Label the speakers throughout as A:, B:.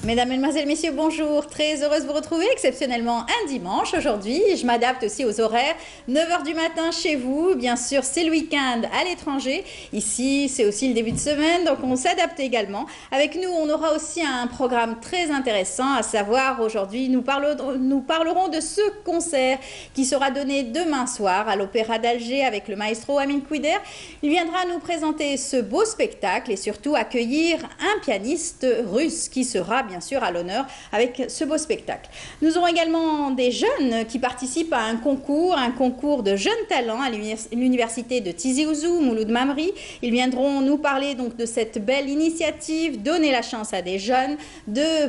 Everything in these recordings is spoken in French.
A: Mesdames, Mesdemoiselles, Messieurs, bonjour. Très heureuse de vous retrouver exceptionnellement un dimanche aujourd'hui. Je m'adapte aussi aux horaires. 9h du matin chez vous. Bien sûr, c'est le week-end à l'étranger. Ici, c'est aussi le début de semaine, donc on s'adapte également. Avec nous, on aura aussi un programme très intéressant, à savoir aujourd'hui, nous parlerons de ce concert qui sera donné demain soir à l'Opéra d'Alger avec le maestro Amin Kouider. Il viendra nous présenter ce beau spectacle et surtout accueillir un pianiste russe qui sera bien sûr à l'honneur avec ce beau spectacle. Nous aurons également des jeunes qui participent à un concours de jeunes talents à l'université de Tizi Ouzou, Mouloud Mamri. Ils viendront nous parler donc de cette belle initiative, donner la chance à des jeunes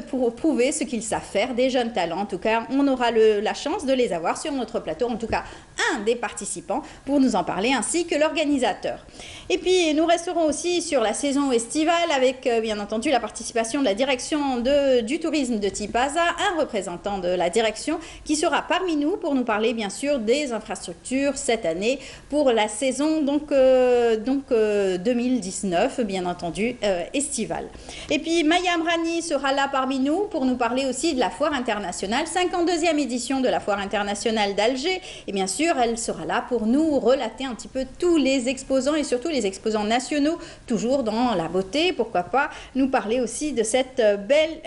A: pour prouver ce qu'ils savent faire, des jeunes talents. En tout cas, on aura la chance de les avoir sur notre plateau, en tout cas un des participants pour nous en parler, ainsi que l'organisateur. Et puis nous resterons aussi sur la saison estivale avec bien entendu la participation de la direction du tourisme de Tipaza, un représentant de la direction qui sera parmi nous pour nous parler bien sûr des infrastructures cette année pour la saison 2019 bien entendu estivale. Et puis Maya Amrani sera là parmi nous pour nous parler aussi de la foire internationale, 52e édition de la foire internationale d'Alger, et bien sûr elle sera là pour nous relater un petit peu tous les exposants et surtout les exposants nationaux, toujours dans la beauté, pourquoi pas nous parler aussi de cette belle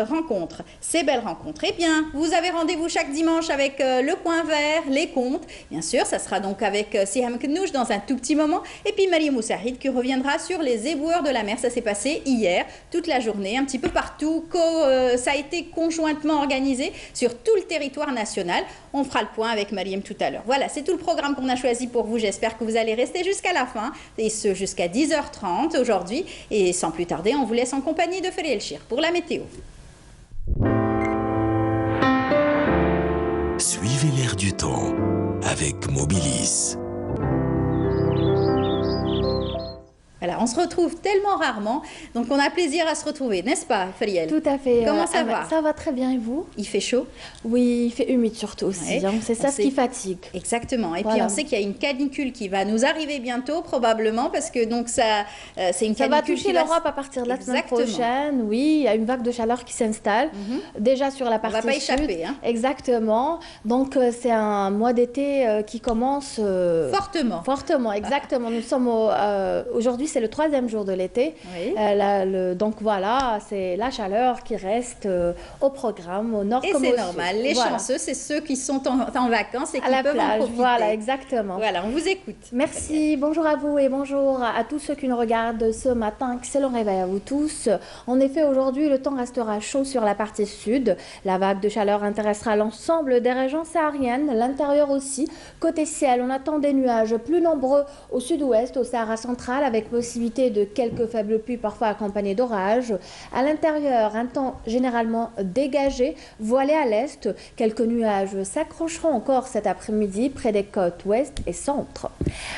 A: rencontre, ces belles rencontres. Eh bien, vous avez rendez-vous chaque dimanche avec le coin vert, les contes. Bien sûr, ça sera donc avec Siham Knouch dans un tout petit moment. Et puis Marie Moussaïd qui reviendra sur les éboueurs de la mer. Ça s'est passé hier, toute la journée, un petit peu partout. Ça a été conjointement organisé sur tout le territoire national. On fera le point avec Mariam tout à l'heure. Voilà, c'est tout le programme qu'on a choisi pour vous. J'espère que vous allez rester jusqu'à la fin, et ce jusqu'à 10h30 aujourd'hui. Et sans plus tarder, on vous laisse en compagnie de Feri El Chir pour la météo.
B: Suivez l'air du temps avec Mobilis.
A: Voilà, on se retrouve tellement rarement, donc on a plaisir à se retrouver, n'est-ce pas, Fariel?
C: Tout à fait.
A: Comment ça va?
C: Ça va très bien, et vous?
A: Il fait chaud?
C: Oui, il fait humide surtout aussi,
A: Ouais.
C: hein. C'est ça ce qui fatigue.
A: Exactement. Et
C: voilà.
A: Puis on sait qu'il y a une canicule qui va nous arriver bientôt, probablement, parce que donc c'est une canicule
C: ça va toucher
A: qui
C: l'Europe à partir de la semaine prochaine. Oui, il y a une vague de chaleur qui s'installe, déjà sur la partie
A: sud. On va pas
C: sud.
A: échapper. Hein.
C: Exactement. Donc c'est un mois d'été qui commence...
A: Fortement.
C: Fortement, exactement. Nous sommes aujourd'hui, c'est le 3e jour de l'été.
A: Oui.
C: Donc voilà, c'est la chaleur qui reste au programme, au nord comme au sud.
A: Et c'est normal. Les chanceux, c'est ceux qui sont en vacances et qui peuvent en profiter.
C: Voilà, exactement.
A: Voilà, on vous écoute.
C: Merci, bonjour à vous et bonjour à tous ceux qui nous regardent ce matin. Excellent réveil à vous tous. En effet, aujourd'hui, le temps restera chaud sur la partie sud. La vague de chaleur intéressera l'ensemble des régions sahariennes, l'intérieur aussi. Côté ciel, on attend des nuages plus nombreux au sud-ouest, au Sahara central, avec possibilité de quelques faibles pluies, parfois accompagnées d'orages. À l'intérieur, un temps généralement dégagé, voilé à l'est. Quelques nuages s'accrocheront encore cet après-midi près des côtes ouest et centre.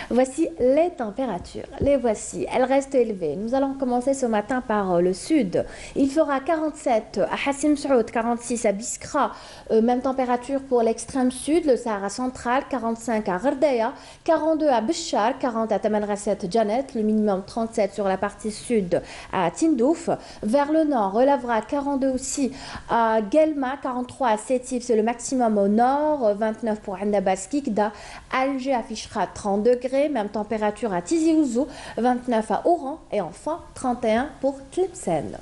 C: Voici les températures. Les voici. Elles restent élevées. Nous allons commencer ce matin par le sud. Il fera 47 à Hassim Saoud, 46 à Biskra. Même température pour l'extrême sud, le Sahara central, 45 à Ghardaïa, 42 à Béchar, 40 à Tamanrasset Janet, le minimum 37 sur la partie sud à Tindouf. Vers le nord, relèvera 42 aussi à Guelma, 43 à Sétif, c'est le maximum au nord, 29 pour Annabas Kikda. Alger affichera 30 degrés, même température à Tizi Ouzou, 29 à Oran et enfin 31 pour Tlemcen.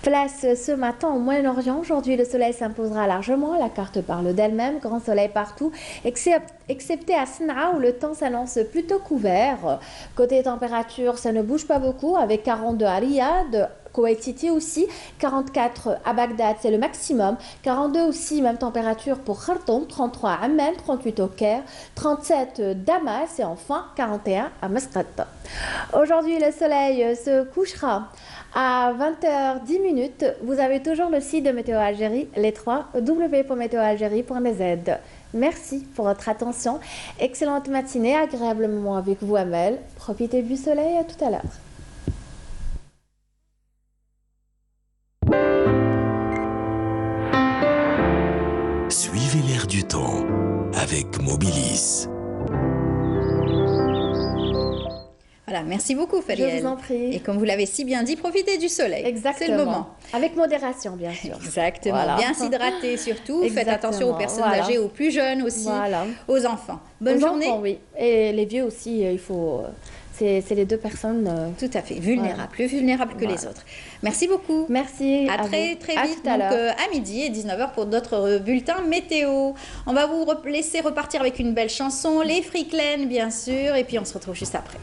C: Place ce matin au Moyen-Orient. Aujourd'hui, le soleil s'imposera largement. La carte parle d'elle-même. Grand soleil partout, excepté à Sanaa où le temps s'annonce plutôt couvert. Côté température, ça ne bouge pas beaucoup avec 42 à Riyad. Koweït City aussi, 44 à Bagdad, c'est le maximum, 42 aussi, même température pour Khartoum, 33 à Amman, 38 au Caire, 37 Damas et enfin 41 à Masqat. Aujourd'hui, le soleil se couchera à 20h10. Vous avez toujours le site de Météo Algérie, les 3 www.météoalgérie.nz. Merci pour votre attention. Excellente matinée, agréable moment avec vous, Amel. Profitez du soleil, à tout à l'heure.
B: Suivez l'air du temps avec Mobilis.
A: Voilà, merci beaucoup
C: Je
A: Fariel.
C: vous en prie.
A: Et comme vous l'avez si bien dit, profitez du soleil.
C: Exactement.
A: C'est le moment.
C: Avec modération, bien sûr.
A: Exactement.
C: Voilà.
A: Bien s'hydrater surtout. Faites attention aux personnes
C: Voilà.
A: âgées, aux plus jeunes aussi,
C: Voilà.
A: aux enfants. Bonne
C: Aux
A: journée.
C: enfants, oui. Et les vieux aussi, il faut. C'est les deux personnes.
A: Tout à fait, vulnérables, plus vulnérables que les autres. Merci beaucoup.
C: Merci.
A: À très
C: vous.
A: très
C: À
A: vite,
C: tout à
A: donc
C: l'heure.
A: à midi et 19h pour d'autres bulletins météo. On va vous laisser repartir avec une belle chanson, les Freaklen bien sûr, et puis on se retrouve juste après.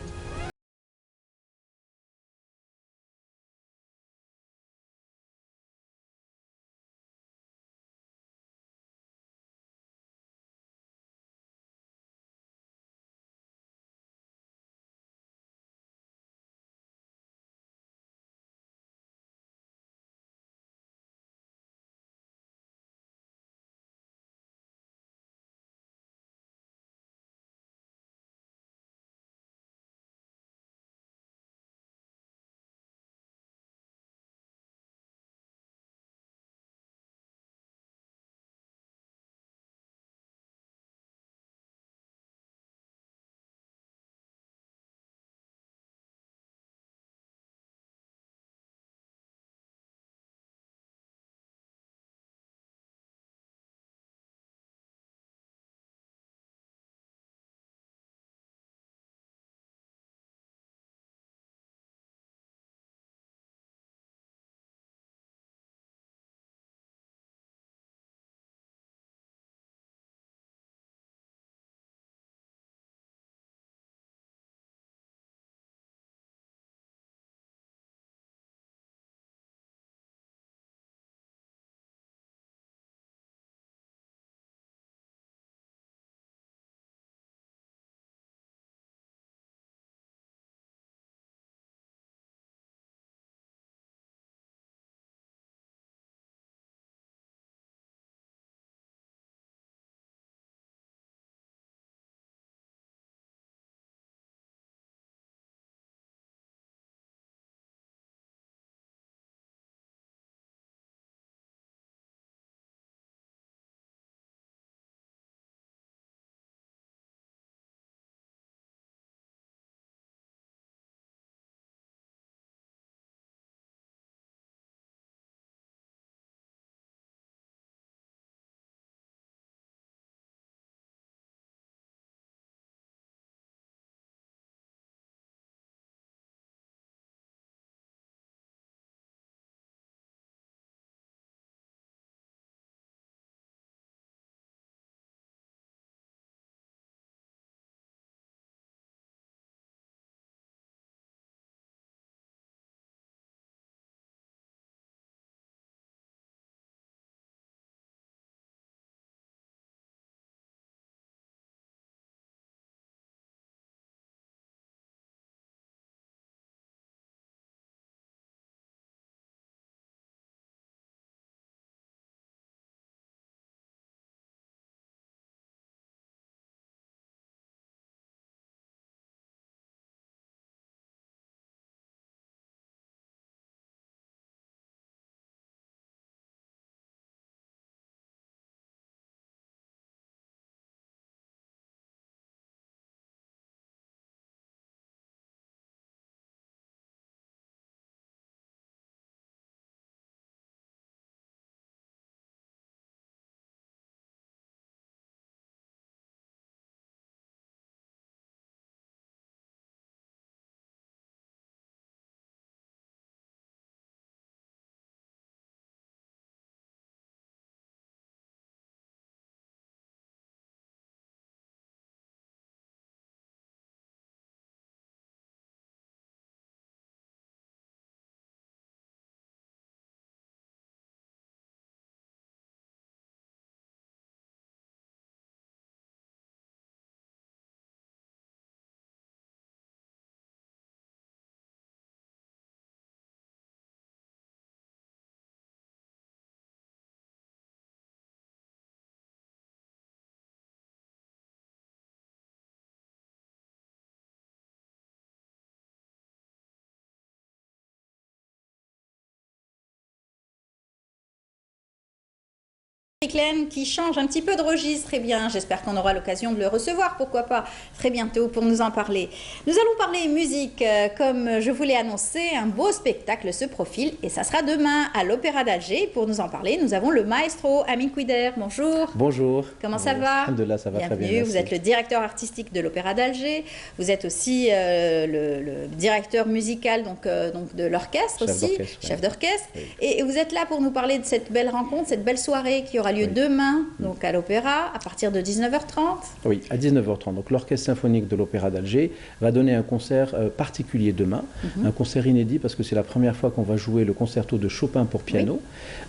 A: Clem qui change un petit peu de registre, très bien, j'espère qu'on aura l'occasion de le recevoir, pourquoi pas, très bientôt pour nous en parler. Nous allons parler musique, comme je vous l'ai annoncé, un beau spectacle se profile et ça sera demain à l'Opéra d'Alger. Pour nous en parler, nous avons le maestro Amin Kouider, bonjour.
D: Bonjour.
A: Comment ça va?
D: Alhamdoulilah, ça va très bien.
A: Bienvenue, vous êtes le directeur artistique de l'Opéra d'Alger, vous êtes aussi le directeur musical donc de l'orchestre aussi, chef d'orchestre, oui. Et vous êtes là pour nous parler de cette belle rencontre, cette belle soirée qui aura lieu demain, donc à l'Opéra, à partir de 19h30.
D: Oui, à 19h30. Donc l'Orchestre symphonique de l'Opéra d'Alger va donner un concert particulier demain, un concert inédit parce que c'est la première fois qu'on va jouer le concerto de Chopin pour piano,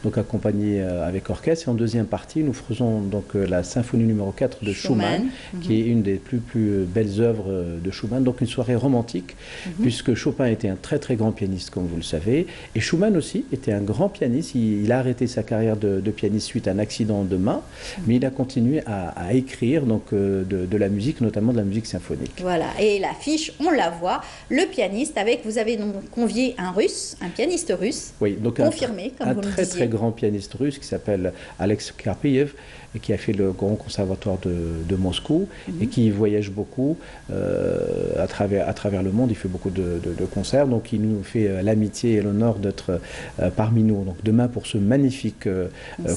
D: donc accompagné avec orchestre. Et en deuxième partie, nous faisons donc la symphonie numéro 4 de Schumann, qui est une des plus belles œuvres de Schumann. Donc une soirée romantique, puisque Chopin était un très très grand pianiste, comme vous le savez, et Schumann aussi était un grand pianiste. Il a arrêté sa carrière de pianiste suite à un accident de main, mais il a continué à écrire donc, de la musique, notamment de la musique symphonique.
A: Voilà, et l'affiche, on la voit, le pianiste avec, vous avez donc convié un russe, un pianiste russe,
D: oui, donc
A: confirmé, comme vous le disiez.
D: Un très grand pianiste russe qui s'appelle Alex Karpiev, et qui a fait le Grand Conservatoire de Moscou, et qui voyage beaucoup à travers le monde. Il fait beaucoup de concerts, donc il nous fait l'amitié et l'honneur d'être parmi nous. Donc demain pour ce magnifique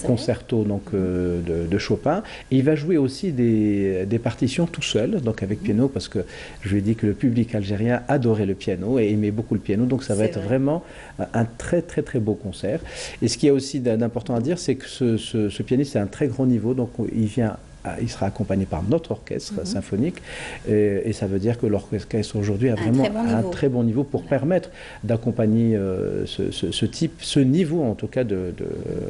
D: concerto donc, de Chopin. Et il va jouer aussi des partitions tout seul, donc avec piano, parce que je lui ai dit que le public algérien adorait le piano et aimait beaucoup le piano, donc ça va être vraiment un très beau concert. Et ce qui est aussi d'important à dire, c'est que ce pianiste a un très grand niveau, donc il sera accompagné par notre orchestre symphonique, et ça veut dire que l'orchestre aujourd'hui a vraiment un très bon niveau pour permettre d'accompagner ce niveau en tout cas de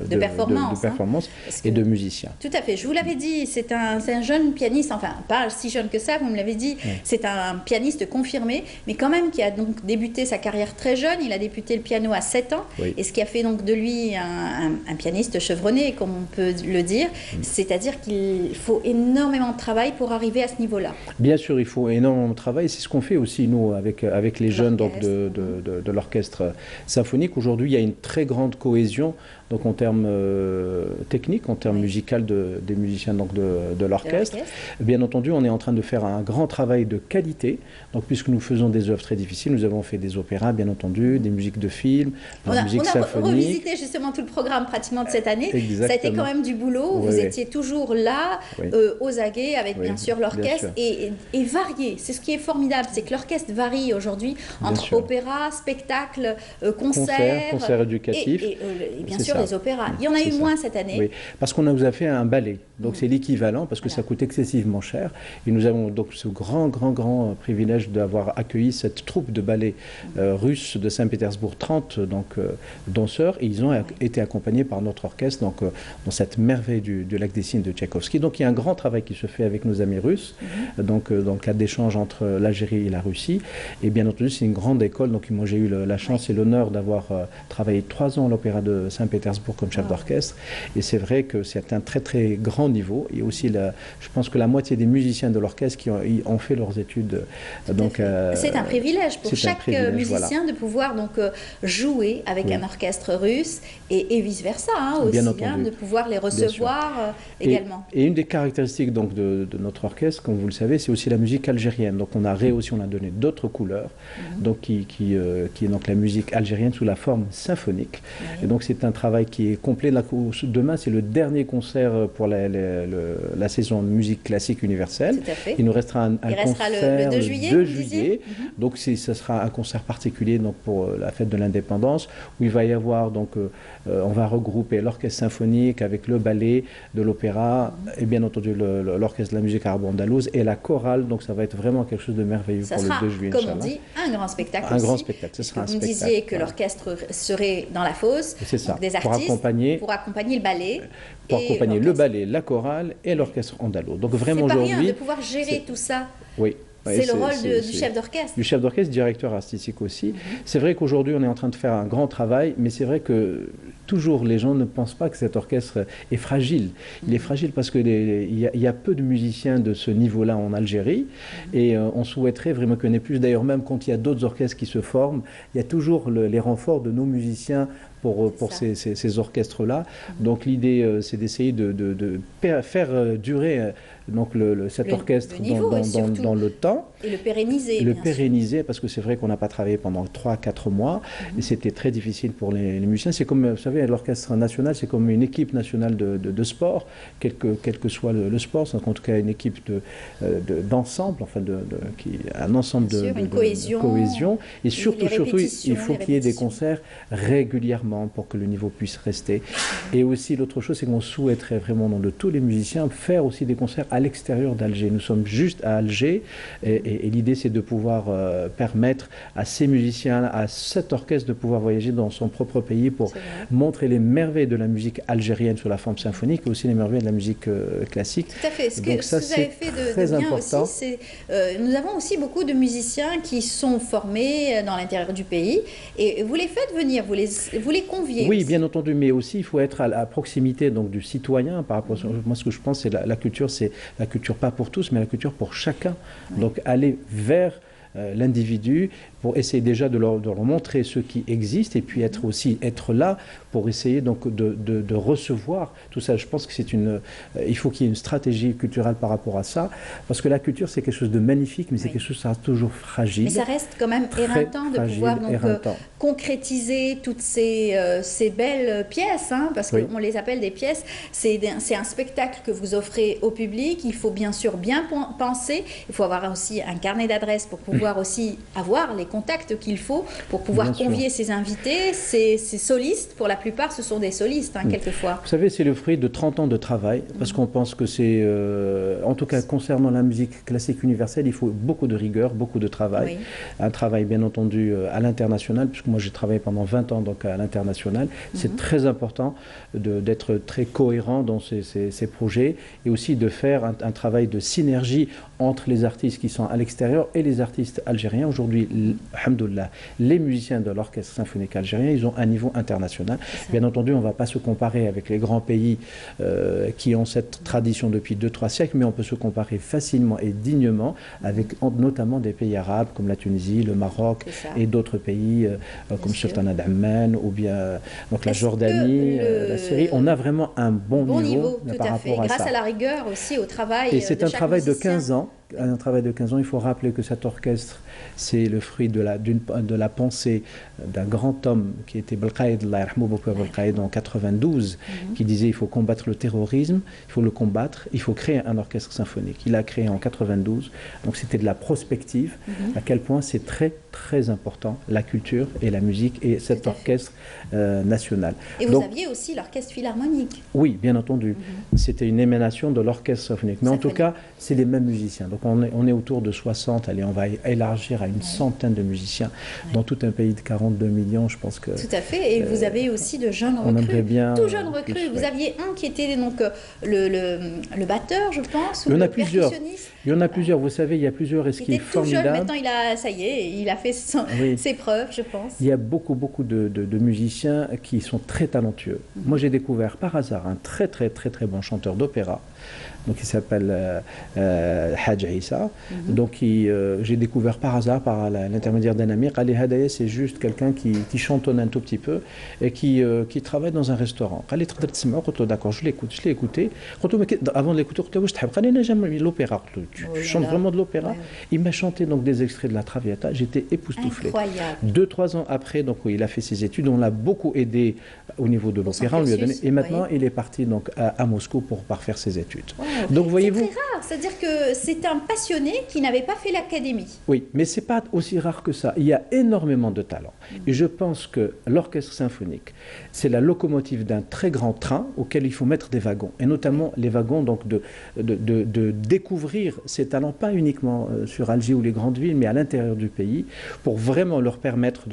D: performance et de musicien.
A: Tout à fait, je vous l'avais dit, c'est un jeune pianiste, enfin pas si jeune que ça, vous me l'avez dit, c'est un pianiste confirmé, mais quand même qui a donc débuté sa carrière très jeune. Il a débuté le piano à 7 ans, et ce qui a fait donc de lui un pianiste chevronné, comme on peut le dire, c'est-à-dire qu'il faut énormément de travail pour arriver à ce niveau-là.
D: Bien sûr, il faut énormément de travail. C'est ce qu'on fait aussi, nous, avec les jeunes donc, de l'orchestre symphonique. Aujourd'hui, il y a une très grande cohésion donc, en termes techniques, en termes musicaux des musiciens donc, de l'orchestre. Bien entendu, on est en train de faire un grand travail de qualité. Donc, puisque nous faisons des œuvres très difficiles, nous avons fait des opéras, bien entendu, des musiques de films, des musiques symphoniques.
A: On a revisité justement tout le programme pratiquement de cette année. Exactement. Ça a été quand même du boulot. Vous étiez toujours là, aux aguets, avec bien sûr l'orchestre, et varié. C'est ce qui est formidable, c'est que l'orchestre varie aujourd'hui entre opéra, spectacle, concert
D: éducatif,
A: et bien sûr les opéras. Il y en a eu moins cette année.
D: Oui, parce qu'on nous a fait un ballet. Donc c'est l'équivalent, parce que ça coûte excessivement cher. Et nous avons donc ce grand privilège d'avoir accueilli cette troupe de ballet russe de Saint-Pétersbourg, 30 donc, danseurs, et ils ont été accompagnés par notre orchestre donc, dans cette merveille du lac des Cygnes de Tchaïkovski. Donc il y a un grand travail qui se fait avec nos amis russes, donc dans le cadre d'échanges entre l'Algérie et la Russie. Et bien entendu, c'est une grande école. Donc moi j'ai eu la chance et l'honneur d'avoir travaillé 3 ans à l'Opéra de Saint-Pétersbourg comme chef d'orchestre. Et c'est vrai que c'est un très grand niveau. Et aussi, je pense que la moitié des musiciens de l'orchestre qui ont fait leurs études.
A: C'est un privilège pour chaque musicien de pouvoir donc jouer avec un orchestre russe et vice-versa, aussi, de pouvoir les recevoir également.
D: Et une des caractéristiques donc, de notre orchestre, comme vous le savez, c'est aussi la musique algérienne. Donc on a donné d'autres couleurs, donc, qui est donc la musique algérienne sous la forme symphonique. Et donc c'est un travail qui est complet. Demain, c'est le dernier concert pour la saison de musique classique universelle. Il nous restera un concert
A: le 2 juillet.
D: Donc ce sera un concert particulier donc, pour la fête de l'indépendance, où il va y avoir, donc, on va regrouper l'orchestre symphonique avec le ballet de l'opéra, et bien entendu l'orchestre de la musique arabo-andalouse et la chorale. Donc ça va être vraiment quelque chose de merveilleux pour le 2 juillet.
A: Comme on dit, un grand spectacle
D: aussi. Un grand spectacle, ce sera un spectacle.
A: Vous disiez que l'orchestre serait dans la fosse, donc des artistes, pour accompagner le ballet.
D: Pour accompagner le ballet, la chorale et l'orchestre andalou. Donc vraiment aujourd'hui...
A: C'est pas rien de pouvoir gérer tout ça.
D: Oui.
A: C'est le rôle du chef d'orchestre.
D: Du chef d'orchestre, directeur artistique aussi. C'est vrai qu'aujourd'hui, on est en train de faire un grand travail, mais c'est vrai que toujours les gens ne pensent pas que cet orchestre est fragile. Il est fragile parce qu'il y a peu de musiciens de ce niveau-là en Algérie, et on souhaiterait vraiment qu'il y en ait plus. D'ailleurs, même quand il y a d'autres orchestres qui se forment, il y a toujours les renforts de nos musiciens pour ces orchestres-là. Donc l'idée, c'est d'essayer de faire durer donc cet orchestre dans le temps.
A: Et le pérenniser.
D: Le pérenniser, parce que c'est vrai qu'on n'a pas travaillé pendant 3-4 mois, et c'était très difficile pour les musiciens. C'est comme, vous savez, l'orchestre national, c'est comme une équipe nationale de sport, quel que soit le sport, c'est en tout cas une équipe d'ensemble, enfin un ensemble
A: une
D: cohésion. Et surtout, il faut qu'il y ait des concerts régulièrement pour que le niveau puisse rester. Et aussi, l'autre chose, c'est qu'on souhaiterait vraiment, de tous les musiciens, faire aussi des concerts à l'extérieur d'Alger. Nous sommes juste à Alger, et l'idée, c'est de pouvoir permettre à ces musiciens, à cet orchestre, de pouvoir voyager dans son propre pays pour montrer les merveilles de la musique algérienne sous la forme symphonique, et aussi les merveilles de la musique classique.
A: Tout à fait. Ce que vous avez fait de bien aussi, c'est nous avons aussi beaucoup de musiciens qui sont formés dans l'intérieur du pays, et vous les faites venir, vous les conviez.
D: Oui,
A: aussi.
D: bien entendu, mais aussi il faut être à proximité donc du citoyen par rapport. Moi, ce que je pense, c'est la culture, c'est la culture pas pour tous, mais la culture pour chacun. Donc aller vers l'individu pour essayer déjà de leur montrer ce qui existe, et puis être là pour essayer donc de recevoir tout ça. Je pense que il faut qu'il y ait une stratégie culturelle par rapport à ça, parce que la culture, c'est quelque chose de magnifique, mais c'est quelque chose qui sera toujours fragile.
A: Mais ça reste quand même éreintant de pouvoir donc, concrétiser toutes ces belles pièces, hein, parce qu'on les appelle des pièces. C'est un spectacle que vous offrez au public. Il faut bien sûr bien penser. Il faut avoir aussi un carnet d'adresses pour pouvoir aussi avoir les contacts qu'il faut pour pouvoir convier ses invités, ses solistes. Pour la plupart, ce sont des solistes, hein, quelquefois.
D: Vous savez, c'est le fruit de 30 ans de travail, parce qu'on pense que c'est, en tout cas concernant la musique classique universelle, il faut beaucoup de rigueur, beaucoup de travail. Un travail bien entendu à l'international, puisque moi j'ai travaillé pendant 20 ans donc à l'international. C'est très important d'être très cohérent dans ces projets, et aussi de faire un travail de synergie entre les artistes qui sont à l'extérieur et les artistes algériens. Aujourd'hui, alhamdoulilah, les musiciens de l'orchestre symphonique algérien, ils ont un niveau international. Bien entendu, on ne va pas se comparer avec les grands pays qui ont cette tradition depuis 2-3 siècles, mais on peut se comparer facilement et dignement avec notamment des pays arabes comme la Tunisie, le Maroc et d'autres pays comme Sultanat d'Amman ou bien donc la Jordanie, la Syrie. On a vraiment un bon niveau par rapport à ça.
A: Grâce à la rigueur aussi, au travail.
D: Et c'est un travail de 15 ans. Un travail de 15 ans, il faut rappeler que cet orchestre, c'est le fruit de la pensée d'un grand homme qui était Belkhaïd, Allah yarhamou Belkhaïd en 92, qui disait il faut combattre le terrorisme, il faut le combattre, il faut créer un orchestre symphonique. Il a créé en 92, donc c'était de la prospective, à quel point c'est très très important, la culture et la musique et cet orchestre national.
A: Et vous aviez aussi l'orchestre philharmonique.
D: Oui, bien entendu. C'était une émanation de l'orchestre symphonique. Mais en tout cas, c'est les mêmes musiciens. Donc on est autour de 60, allez, on va élargir à une centaine de musiciens dans tout un pays de 42 millions, je pense que...
A: Tout à fait, et vous avez aussi de jeunes recrues, tout jeunes recrues. Vous aviez un qui était donc le batteur, je pense, ou le percussionniste.
D: Il y en a plusieurs, vous savez, il y a plusieurs, et ce qui est formidable...
A: Jeune, maintenant ça y est, il a fait ses preuves, je pense.
D: Il y a beaucoup de musiciens qui sont très talentueux. Moi, j'ai découvert par hasard un très bon chanteur d'opéra, donc il s'appelle Hadj Issa. Donc j'ai découvert par hasard, par l'intermédiaire d'un ami. Ali Hadaya, c'est juste quelqu'un qui chantonne un tout petit peu et qui travaille dans un restaurant. Ali d'accord, je l'ai écouté. Avant de l'écouter, j'aime l'opéra. Tu chantes vraiment de l'opéra? Il m'a chanté donc des extraits de la Traviata. J'étais époustouflé. 2-3 ans après, donc il a fait ses études. On l'a beaucoup aidé au niveau de l'opéra. On lui a donné. Et maintenant, il est parti donc à Moscou pour parfaire ses études. Donc voyez-vous,
A: c'est très rare, c'est-à-dire que c'est un passionné qui n'avait pas fait l'académie.
D: Oui, mais c'est pas aussi rare que ça. Il y a énormément de talent. Et je pense que l'orchestre symphonique, c'est la locomotive d'un très grand train auquel il faut mettre des wagons, et notamment les wagons donc de découvrir ces talents, pas uniquement sur Alger ou les grandes villes, mais à l'intérieur du pays, pour vraiment leur permettre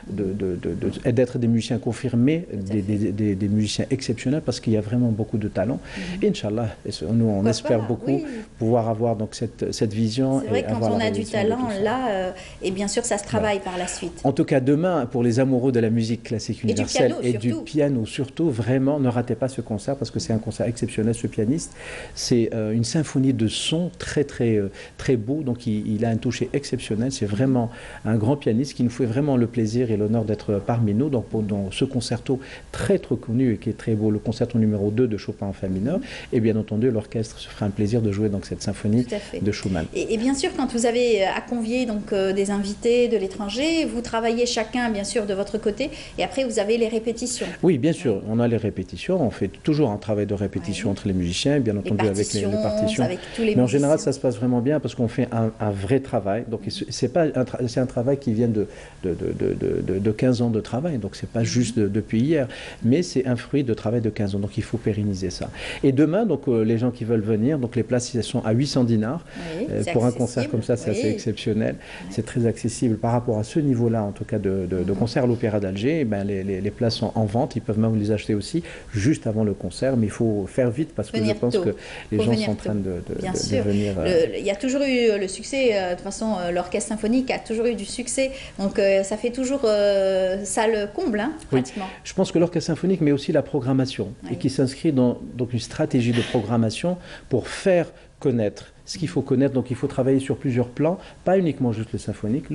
D: d'être des musiciens confirmés, des musiciens exceptionnels, parce qu'il y a vraiment beaucoup de talent. Et Inch'Allah, nous on espère beaucoup pouvoir avoir donc cette vision.
A: C'est vrai, quand on a du talent là, et bien sûr ça se travaille par la suite.
D: En tout cas, demain, pour les amoureux de la musique classique universelle et du piano surtout, vraiment ne ratez pas ce concert, parce que c'est un concert exceptionnel. Ce pianiste, c'est une symphonie de sons très beau, donc il a un toucher exceptionnel. C'est vraiment un grand pianiste qui nous fait vraiment le plaisir et l'honneur d'être parmi nous donc, dans ce concerto très connu et qui est très beau, le concerto numéro 2 de Chopin en fa mineur. Et bien entendu, l'orchestre se fera un plaisir de jouer donc, cette symphonie de Schumann.
A: Et bien sûr, quand vous avez à convier donc, des invités de l'étranger, vous travaillez chacun bien sûr de votre côté et après vous avez les répétitions.
D: Oui, bien sûr, on a les répétitions, on fait toujours un travail de répétition entre les musiciens, bien entendu avec les partitions.
A: Avec tous les
D: mais en général, ça se passe vraiment bien parce qu'on fait un vrai travail. Donc c'est un travail qui vient de 15 ans de travail, donc c'est pas juste depuis hier, mais c'est un fruit de travail de 15 ans, donc il faut pérenniser ça. Et demain, donc les gens qui veulent venir, donc les places sont à 800 dinars. Pour un concert comme ça, c'est assez exceptionnel. C'est très accessible par rapport à ce niveau-là, en tout cas de concert à l'Opéra d'Alger. Ben, les places sont en vente, ils peuvent même les acheter aussi juste avant le concert, mais il faut faire vite parce que je pense que les gens sont en train de venir.
A: Il y a toujours eu le succès, de toute façon, l'orchestre symphonique a toujours eu du succès, donc ça fait toujours, ça le comble, hein, pratiquement.
D: Oui. Je pense que l'orchestre symphonique, mais aussi la programmation, et qui s'inscrit dans donc, une stratégie de programmation pour faire connaître ce qu'il faut connaître. Donc il faut travailler sur plusieurs plans, pas uniquement juste le symphonique,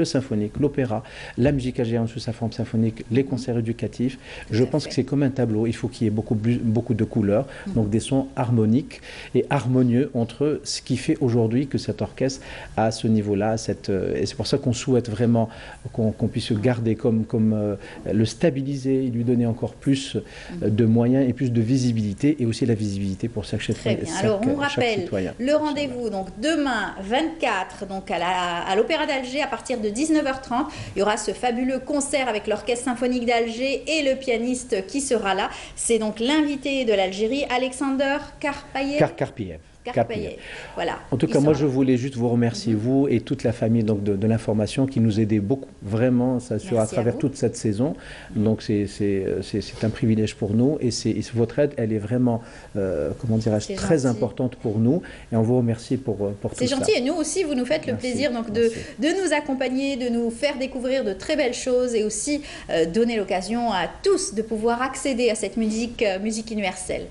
D: l'opéra, la musique algérienne sous sa forme symphonique, les concerts éducatifs. Je pense que c'est comme un tableau, il faut qu'il y ait beaucoup de couleurs, donc des sons harmoniques et harmonieux entre ce qui fait aujourd'hui que cet orchestre a ce niveau-là, et c'est pour ça qu'on souhaite vraiment qu'on puisse le garder le stabiliser, lui donner encore plus de moyens et plus de visibilité, et aussi la visibilité pour chaque citoyen.
A: Très bien, alors on rappelle le rendez-vous donc demain 24 donc à l'Opéra d'Alger à partir de 19h30. Il y aura ce fabuleux concert avec l'Orchestre Symphonique d'Alger et le pianiste qui sera là. C'est donc l'invité de l'Algérie, Alexander Karpayev. Voilà.
D: En tout cas, moi, je voulais juste vous remercier, vous et toute la famille donc, de l'information qui nous aidait beaucoup, vraiment, à travers toute cette saison. Donc, c'est un privilège pour nous et votre aide, elle est vraiment, comment dirais-je, très importante pour nous et on vous remercie pour tout ça.
A: C'est gentil et nous aussi, vous nous faites le plaisir donc, de nous accompagner, de nous faire découvrir de très belles choses et aussi donner l'occasion à tous de pouvoir accéder à cette musique universelle.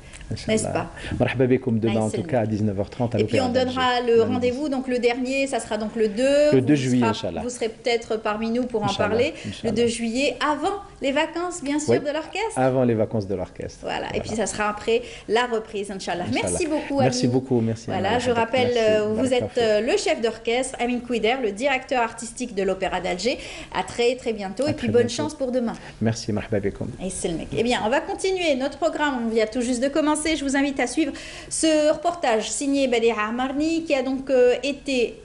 A: N'est-ce pas?
D: Marhaba bikoum demain en tout cas à 19h30 à l'Opéra.
A: Et puis on donnera le rendez-vous, donc le dernier, ça sera donc le 2.
D: Le 2 juillet, Inch'Allah.
A: Vous serez peut-être parmi nous pour en parler. Le 2 juillet, avant les vacances, bien sûr, de l'orchestre.
D: Avant les vacances de l'orchestre.
A: Voilà, et puis ça sera après la reprise, Inch'Allah. Merci beaucoup, Amin.
D: Merci beaucoup, merci.
A: Voilà, je rappelle, vous êtes le chef d'orchestre, Amin Kouider, le directeur artistique de l'Opéra d'Alger. À très bientôt, et puis bonne chance pour demain.
D: Merci, marhaba bikoum.
A: Et c'est le mec. Eh bien, on va continuer notre programme, on vient tout juste de commencer. Je vous invite à suivre ce reportage signé Badia Amarni qui a donc été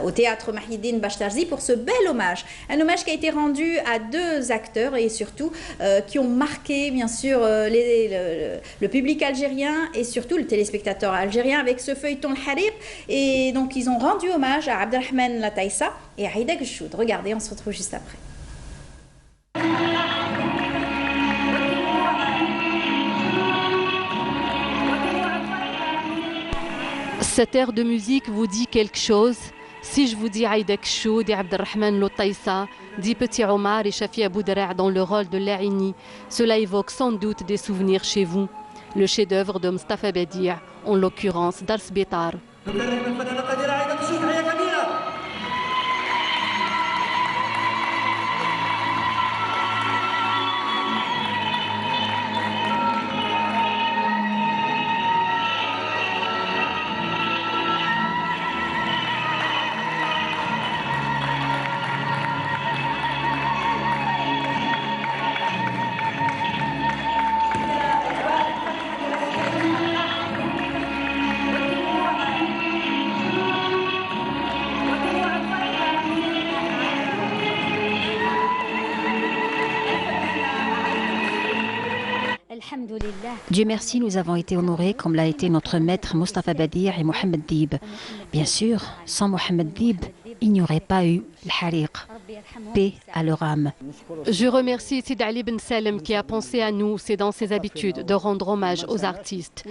A: au théâtre Mahidine Bachtarzi pour ce bel hommage. Un hommage qui a été rendu à 2 acteurs et surtout qui ont marqué bien sûr le public algérien et surtout le téléspectateur algérien avec ce feuilleton Harir. Et donc ils ont rendu hommage à Abdelrahman Lataïssa et à Aïda Gchoud. Regardez, on se retrouve juste après.
E: Cette air de musique vous dit quelque chose? Si je vous dis Aïda Gchoud et Abdelrahman Lataïssa, dit Petit Omar et Shafi Aboudrah dans le rôle de Laini, cela évoque sans doute des souvenirs chez vous. Le chef-d'œuvre de Mustafa Badi', en l'occurrence Dar Sbitar.
F: Dieu merci, nous avons été honorés comme l'a été notre maître Mustafa Badi' et Mohamed Dib. Bien sûr, sans Mohamed Dib, il n'y aurait pas eu le Harir. Paix à leur âme.
E: Je remercie Sid Ali Ben Salem qui a pensé à nous, c'est dans ses habitudes de rendre hommage aux artistes.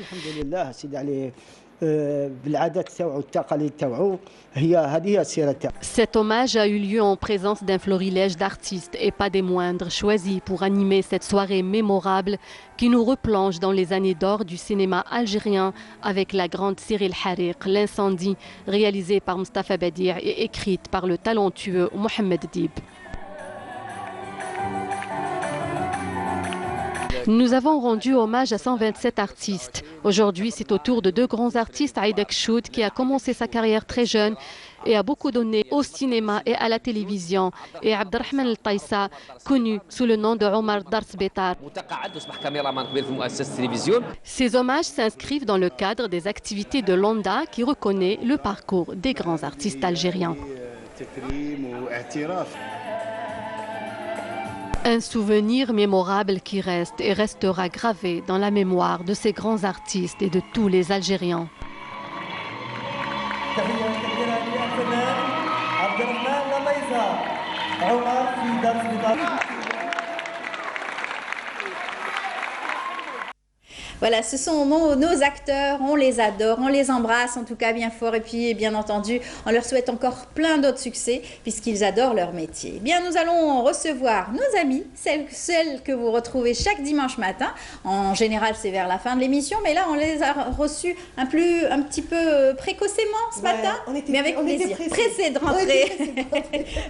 E: Cet hommage a eu lieu en présence d'un florilège d'artistes et pas des moindres choisis pour animer cette soirée mémorable qui nous replonge dans les années d'or du cinéma algérien avec la grande série El Hariq, l'incendie, réalisée par Mustapha Badir et écrite par le talentueux Mohamed Dib. Nous avons rendu hommage à 127 artistes. Aujourd'hui, c'est au tour de deux grands artistes, Aïdek Choud, qui a commencé sa carrière très jeune et a beaucoup donné au cinéma et à la télévision, et Abdelrahman El Taïssa, connu sous le nom de Omar Darsbetar. Ces hommages s'inscrivent dans le cadre des activités de l'ONDA qui reconnaît le parcours des grands artistes algériens. Un souvenir mémorable qui reste et restera gravé dans la mémoire de ces grands artistes et de tous les Algériens.
A: Voilà, ce sont nos acteurs, on les adore, on les embrasse en tout cas bien fort et puis bien entendu, on leur souhaite encore plein d'autres succès puisqu'ils adorent leur métier. Bien, nous allons recevoir nos amis, celles que vous retrouvez chaque dimanche matin. En général, c'est vers la fin de l'émission, mais là, on les a reçus un petit peu précocement ce matin, mais avec plaisir. Pressés de rentrer.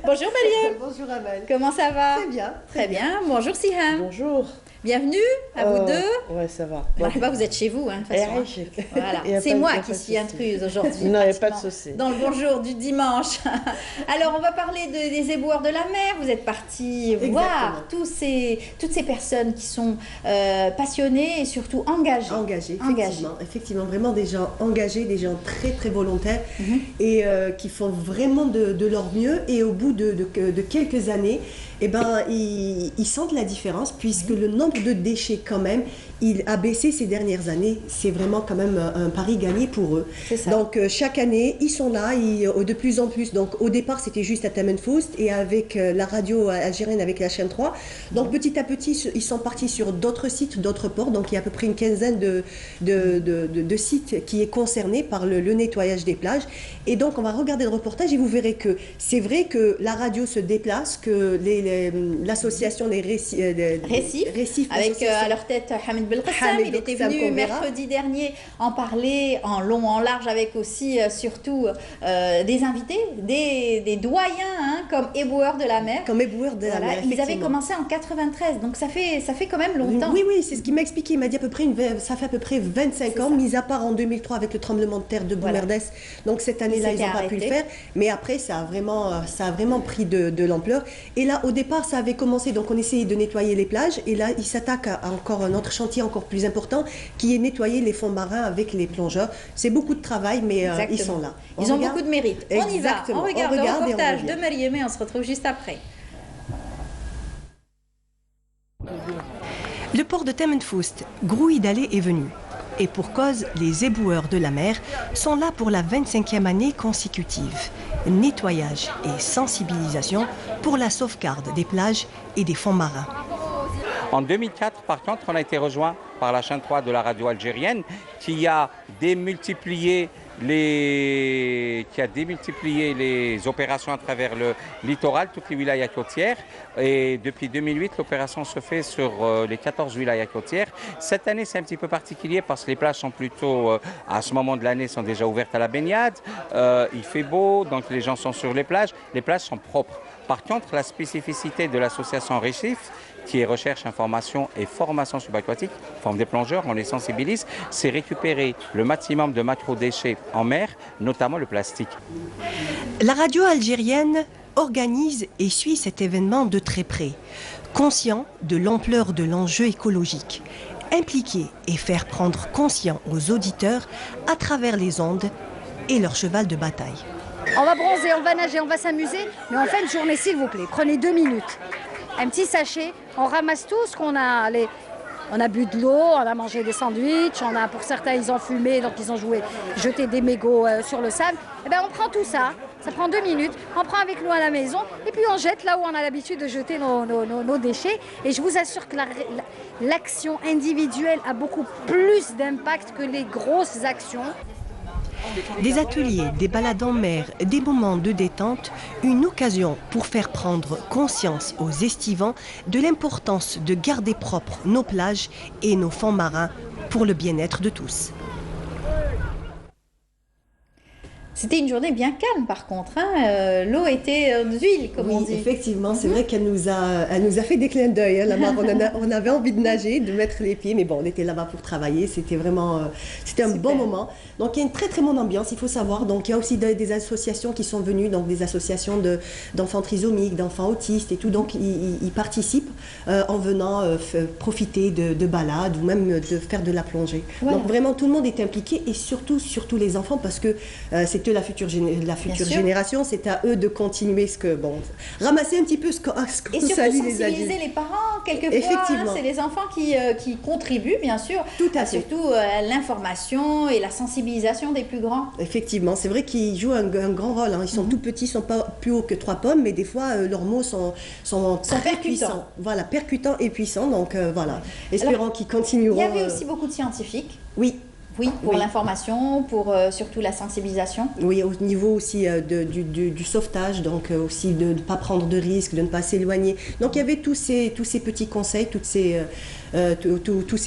A: Bonjour Mariam.
G: Bonjour Amal.
A: Comment ça va?
G: Très bien.
A: Très bien. Bonjour Siham.
G: Bonjour.
A: Bienvenue à vous deux.
G: Ouais, ça va.
A: Vous êtes chez vous, hein, de toute façon. Voilà. C'est moi qui suis intruse aujourd'hui.
G: Non, il n'y a pas de souci.
A: Dans le bonjour du dimanche. Alors, on va parler des éboueurs de la mer. Vous êtes partis voir toutes ces personnes qui sont passionnées et surtout engagées.
G: Effectivement, vraiment des gens engagés, des gens très très volontaires et qui font vraiment de leur mieux. Et au bout de quelques années, eh ben, ils sentent la différence puisque le nombre de déchets quand même, il a baissé ces dernières années. C'est vraiment quand même un pari gagné pour eux. Donc chaque année, ils sont là, de plus en plus. Donc au départ, c'était juste à Tamanfoust et avec la radio algérienne, avec la chaîne 3. Donc petit à petit, ils sont partis sur d'autres sites, d'autres ports. Donc il y a à peu près une quinzaine de sites qui est concerné par le nettoyage des plages. Et donc on va regarder le reportage et vous verrez que c'est vrai que la radio se déplace, que l'association des Récifs
A: avec à leur tête Hamid Belkhassam, il était venu mercredi dernier en parler en long, en large, avec aussi surtout des invités, des doyens comme éboueurs de la mer. Ils avaient commencé en 93, donc ça fait quand même longtemps.
G: Oui, c'est ce qu'il m'a expliqué. Il m'a dit ça fait à peu près 25 ans, mis à part en 2003 avec le tremblement de terre de Boumerdès. Donc cette année-là, ils n'ont pas pu le faire. Mais après, ça a vraiment pris de l'ampleur. Et là, au départ, ça avait commencé, donc on essayait de nettoyer les plages. Et là, ils s'attaquent à encore un autre chantier encore plus important, qui est nettoyer les fonds marins avec les plongeurs. C'est beaucoup de travail, mais ils sont là.
A: Ils ont beaucoup de mérite. On y va, on regarde le reportage de Mariam et on se retrouve juste après.
H: Le port de Tamanfoust, Grouïd Allé est venu. Et pour cause, les éboueurs de la mer sont là pour la 25e année consécutive. Nettoyage et sensibilisation pour la sauvegarde des plages et des fonds marins.
I: En 2004, par contre, on a été rejoint par la chaîne 3 de la radio algérienne qui a démultiplié les opérations à travers le littoral, toutes les wilayas côtières. Et depuis 2008, l'opération se fait sur les 14 wilayas côtières. Cette année, c'est un petit peu particulier parce que les plages sont plutôt, à ce moment de l'année, sont déjà ouvertes à la baignade. Il fait beau, donc les gens sont sur les plages. Les plages sont propres. Par contre, la spécificité de l'association Récifs, qui est recherche, information et formation subaquatique, forme des plongeurs, on les sensibilise, c'est récupérer le maximum de macro-déchets en mer, notamment le plastique.
H: La radio algérienne organise et suit cet événement de très près, conscient de l'ampleur de l'enjeu écologique, impliquer et faire prendre conscience aux auditeurs à travers les ondes et leur cheval de bataille.
J: On va bronzer, on va nager, on va s'amuser, mais en fin de journée, s'il vous plaît, prenez 2 minutes. Un petit sachet, on ramasse tout ce qu'on a. On a bu de l'eau, on a mangé des sandwichs, pour certains, ils ont fumé, donc ils ont jeté des mégots sur le sable. Et ben, on prend tout ça, ça prend 2 minutes, on prend avec nous à la maison, et puis on jette là où on a l'habitude de jeter nos déchets. Et je vous assure que l'action individuelle a beaucoup plus d'impact que les grosses actions.
H: Des ateliers, des balades en mer, des moments de détente, une occasion pour faire prendre conscience aux estivants de l'importance de garder propres nos plages et nos fonds marins pour le bien-être de tous.
A: C'était une journée bien calme par contre, hein. L'eau était d'huile comme on dit.
G: Effectivement, c'est vrai qu'elle nous a fait des clins d'œil. Hein. Là-bas, on avait envie de nager, de mettre les pieds, mais bon, on était là-bas pour travailler. C'était vraiment, c'était un bon moment. Donc il y a une très très bonne ambiance, il faut savoir. Donc il y a aussi des associations qui sont venues, donc des associations d'enfants trisomiques, d'enfants autistes et tout. Donc ils participent en venant profiter de balades ou même de faire de la plongée. Voilà. Donc vraiment tout le monde est impliqué et surtout les enfants parce que c'est la future génération, c'est à eux de continuer ramasser un petit peu ce qu'on salue les adultes.
A: Et surtout sensibiliser les parents, quelquefois, hein, c'est les enfants qui contribuent, bien sûr,
G: tout à fait.
A: Surtout à l'information et la sensibilisation des plus grands.
G: Effectivement, c'est vrai qu'ils jouent un grand rôle, hein. Ils sont tout petits, ils ne sont pas plus hauts que 3 pommes, mais des fois, leurs mots sont très puissants. Voilà, percutants et puissants, donc voilà, espérons qu'ils continueront.
A: Il y avait aussi beaucoup de scientifiques.
G: Oui,
A: pour l'information, pour surtout la sensibilisation.
G: Oui, au niveau aussi du sauvetage, donc aussi de ne pas prendre de risques, de ne pas s'éloigner. Donc il y avait tous ces petits conseils, tous ces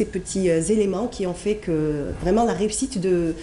G: petits éléments qui ont fait que vraiment la réussite de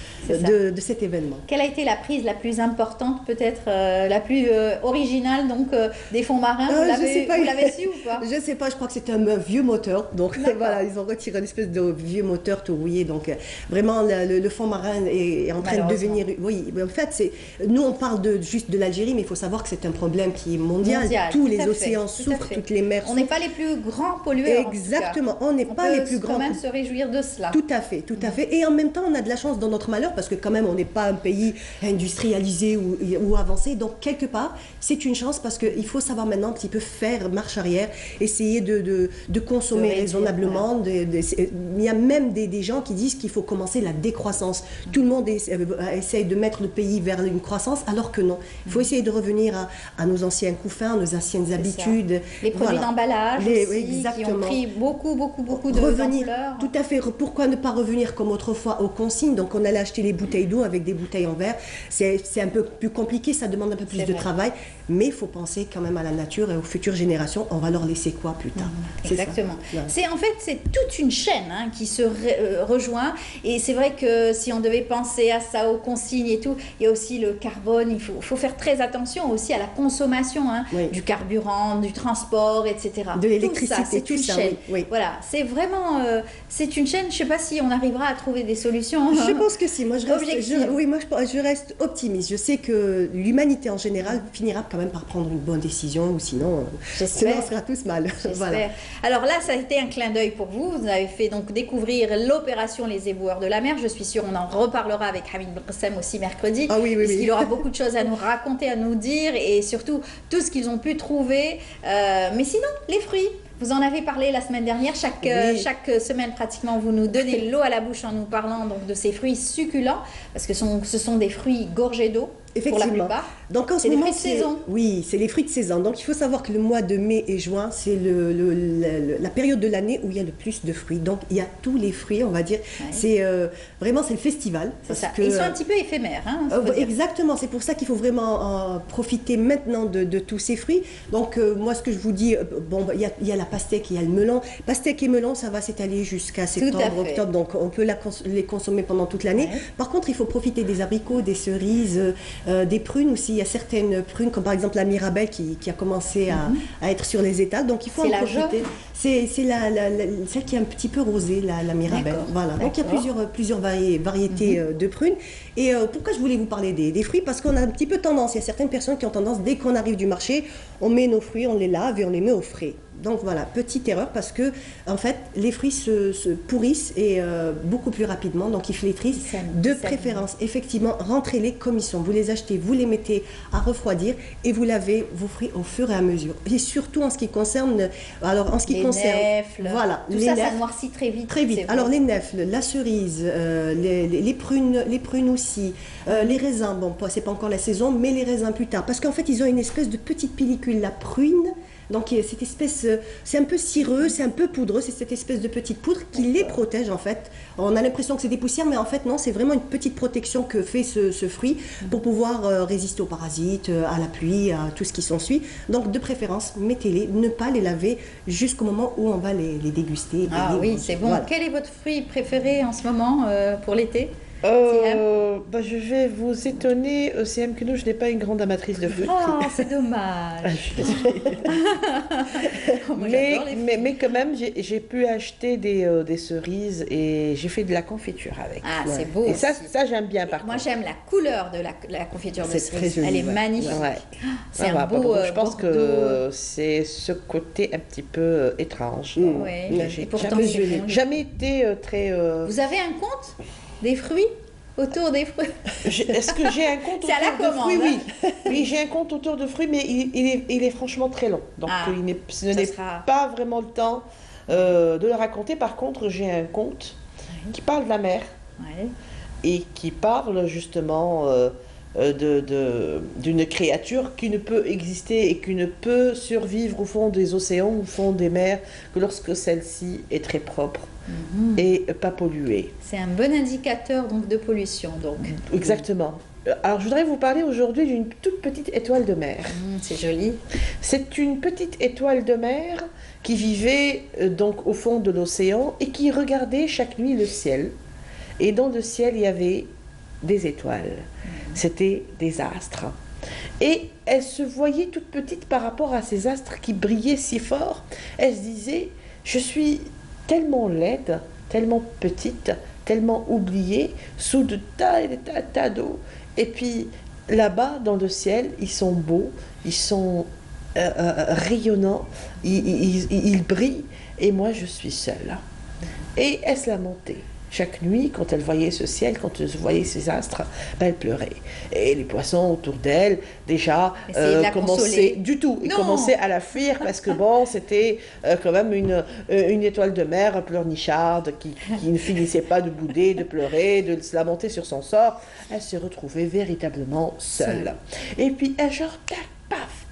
G: cet événement.
A: Quelle a été la prise la plus importante, peut-être la plus originale donc, des fonds marins? Vous l'avez su ou pas?
G: Je ne sais pas, je crois que c'était un vieux moteur. Donc voilà, ils ont retiré une espèce de vieux moteur tout rouillé. Donc vraiment, le fond marin est en train de devenir... Oui, en fait, nous on parle juste de l'Algérie, mais il faut savoir que c'est un problème qui est mondial. Tous les océans souffrent, toutes les mers souffrent.
A: On n'est pas les plus grands pollueurs.
G: Exactement, on n'est pas les plus grands.
A: On peut quand même se réjouir de cela.
G: Tout à fait. Et en même temps, on a de la chance dans notre malheur, parce que quand même, on n'est pas un pays industrialisé ou avancé. Donc, quelque part, c'est une chance, parce qu'il faut savoir maintenant un petit peu faire marche arrière, essayer de consommer raisonnablement. Il y a même des gens qui disent qu'il faut commencer la décroissance. Tout le monde essaye de mettre le pays vers une croissance, alors que non. Il faut essayer de revenir à nos anciens couffins, à nos anciennes habitudes.
A: Les produits d'emballage aussi, qui ont pris beaucoup d'ampleur.
G: Tout à fait. Pourquoi ne pas revenir comme autrefois aux consignes? Donc on allait acheter les bouteilles d'eau avec des bouteilles en verre. C'est un peu plus compliqué, ça demande un peu plus de travail, mais il faut penser quand même à la nature et aux futures générations. On va leur laisser quoi plus tard?
A: Exactement. En fait, c'est toute une chaîne qui se rejoint, et c'est vrai que si on devait penser à ça, aux consignes et tout, il y a aussi le carbone. Il faut faire très attention aussi à la consommation du carburant, du transport, etc.
G: De l'électricité,
A: c'est une chaîne.
G: Oui.
A: Voilà, c'est vraiment c'est une chaîne. Je ne sais pas si on arrivera à trouver des solutions.
G: Je pense que si. Moi, je reste optimiste. Je sais que l'humanité en général finira quand même par prendre une bonne décision, ou sinon on sera tous mal.
A: Voilà. Alors là, ça a été un clin d'œil pour vous. Vous avez fait donc découvrir l'opération Les Éboueurs de la mer. Je suis sûre on en reparlera avec Hamid Belkacem aussi mercredi.
G: Ah oui.
A: Il aura beaucoup de choses à nous raconter, à nous dire, et surtout tout ce qu'ils ont pu trouver. Mais sinon, les fruits. Vous en avez parlé la semaine dernière. Chaque semaine, pratiquement, vous nous donnez l'eau à la bouche en nous parlant donc, de ces fruits succulents, parce que ce sont des fruits gorgés d'eau. Pour la plupart.
G: Donc en ce moment, c'est les fruits de saison. Oui, c'est les fruits de saison. Donc il faut savoir que le mois de mai et juin, c'est la période de l'année où il y a le plus de fruits. Donc il y a tous les fruits, on va dire. C'est vraiment c'est le festival.
A: Ils sont un petit peu éphémères.
G: Exactement. C'est pour ça qu'il faut vraiment profiter maintenant de tous ces fruits. Donc moi, ce que je vous dis, il y a la pastèque, il y a le melon. Pastèque et melon, ça va s'étaler jusqu'à septembre, octobre. Donc on peut les consommer pendant toute l'année. Par contre, il faut profiter des abricots, des cerises. Des prunes aussi, il y a certaines prunes comme par exemple la Mirabelle qui a commencé à être sur les étals, donc il faut en profiter. C'est celle qui est un petit peu rosée, la Mirabelle. Voilà. Donc il y a plusieurs variétés de prunes. Et pourquoi je voulais vous parler des fruits? Parce qu'on a un petit peu tendance, il y a certaines personnes qui ont tendance, dès qu'on arrive du marché, on met nos fruits, on les lave et on les met au frais. Donc voilà, petite erreur, parce que en fait les fruits se pourrissent et beaucoup plus rapidement, donc ils flétrissent. De préférence, effectivement, rentrez-les comme ils sont. Vous les achetez, vous les mettez à refroidir et vous lavez vos fruits au fur et à mesure. Et surtout en ce qui concerne,
A: nèfles,
G: voilà,
A: tout ça noircit très vite.
G: Très vite. Alors les nèfles, la cerise, les prunes aussi, les raisins. Bon, c'est pas encore la saison, mais les raisins plus tard, parce qu'en fait ils ont une espèce de petite pellicule. La prune Donc cette espèce, c'est un peu cireux, c'est un peu poudreux, c'est cette espèce de petite poudre qui les protège en fait. On a l'impression que c'est des poussières, mais en fait non, c'est vraiment une petite protection que fait ce fruit pour pouvoir résister aux parasites, à la pluie, à tout ce qui s'ensuit. Donc de préférence, mettez-les, ne pas les laver jusqu'au moment où on va les déguster.
A: Ah oui, c'est bon. Voilà. Quel est votre fruit préféré en ce moment pour l'été?
K: Je vais vous étonner, Siam, que je n'ai pas une grande amatrice de fruits.
A: Oh, c'est dommage.
K: mais quand même, j'ai pu acheter des cerises et j'ai fait de la confiture avec.
A: Ah, c'est beau.
K: Et ça j'aime bien par contre.
A: Moi, j'aime la couleur de la confiture de cerise.
K: Très joli,
A: elle est magnifique.
K: Ouais.
A: C'est un beau
K: je pense que c'est ce côté un petit peu étrange.
A: Oui, et pourtant,
K: jamais été très...
A: Vous avez un compte des fruits? Autour des fruits.
K: Est-ce que j'ai un compte autour de fruits? Oui, oui, j'ai un compte autour de fruits, mais il est franchement très long. Donc, ce n'est pas vraiment le temps de le raconter. Par contre, j'ai un compte qui parle de la mer et qui parle justement d'une créature qui ne peut exister et qui ne peut survivre au fond des océans, au fond des mers, que lorsque celle-ci est très propre et pas polluée.
A: C'est un bon indicateur donc de pollution. Donc.
K: Exactement. Alors je voudrais vous parler aujourd'hui d'une toute petite étoile de mer.
A: C'est joli.
K: C'est une petite étoile de mer qui vivait donc au fond de l'océan et qui regardait chaque nuit le ciel. Et dans le ciel, il y avait des étoiles. C'était des astres. Et elle se voyait toute petite par rapport à ces astres qui brillaient si fort. Elle se disait, je suis tellement laide, tellement petite, tellement oubliée, sous de tas et des tas d'eau. Et puis là-bas, dans le ciel, ils sont beaux, ils sont rayonnants, ils brillent, et moi je suis seule. Et elle se lamentait. Chaque nuit, quand elle voyait ce ciel, quand elle voyait ces astres, elle pleurait. Et les poissons autour d'elle, déjà, commençaient à la fuir parce que bon, c'était quand même une étoile de mer pleurnicharde qui ne finissait pas de bouder, de pleurer, de se lamenter sur son sort. Elle se retrouvait véritablement seule. Et puis, un jour, paf,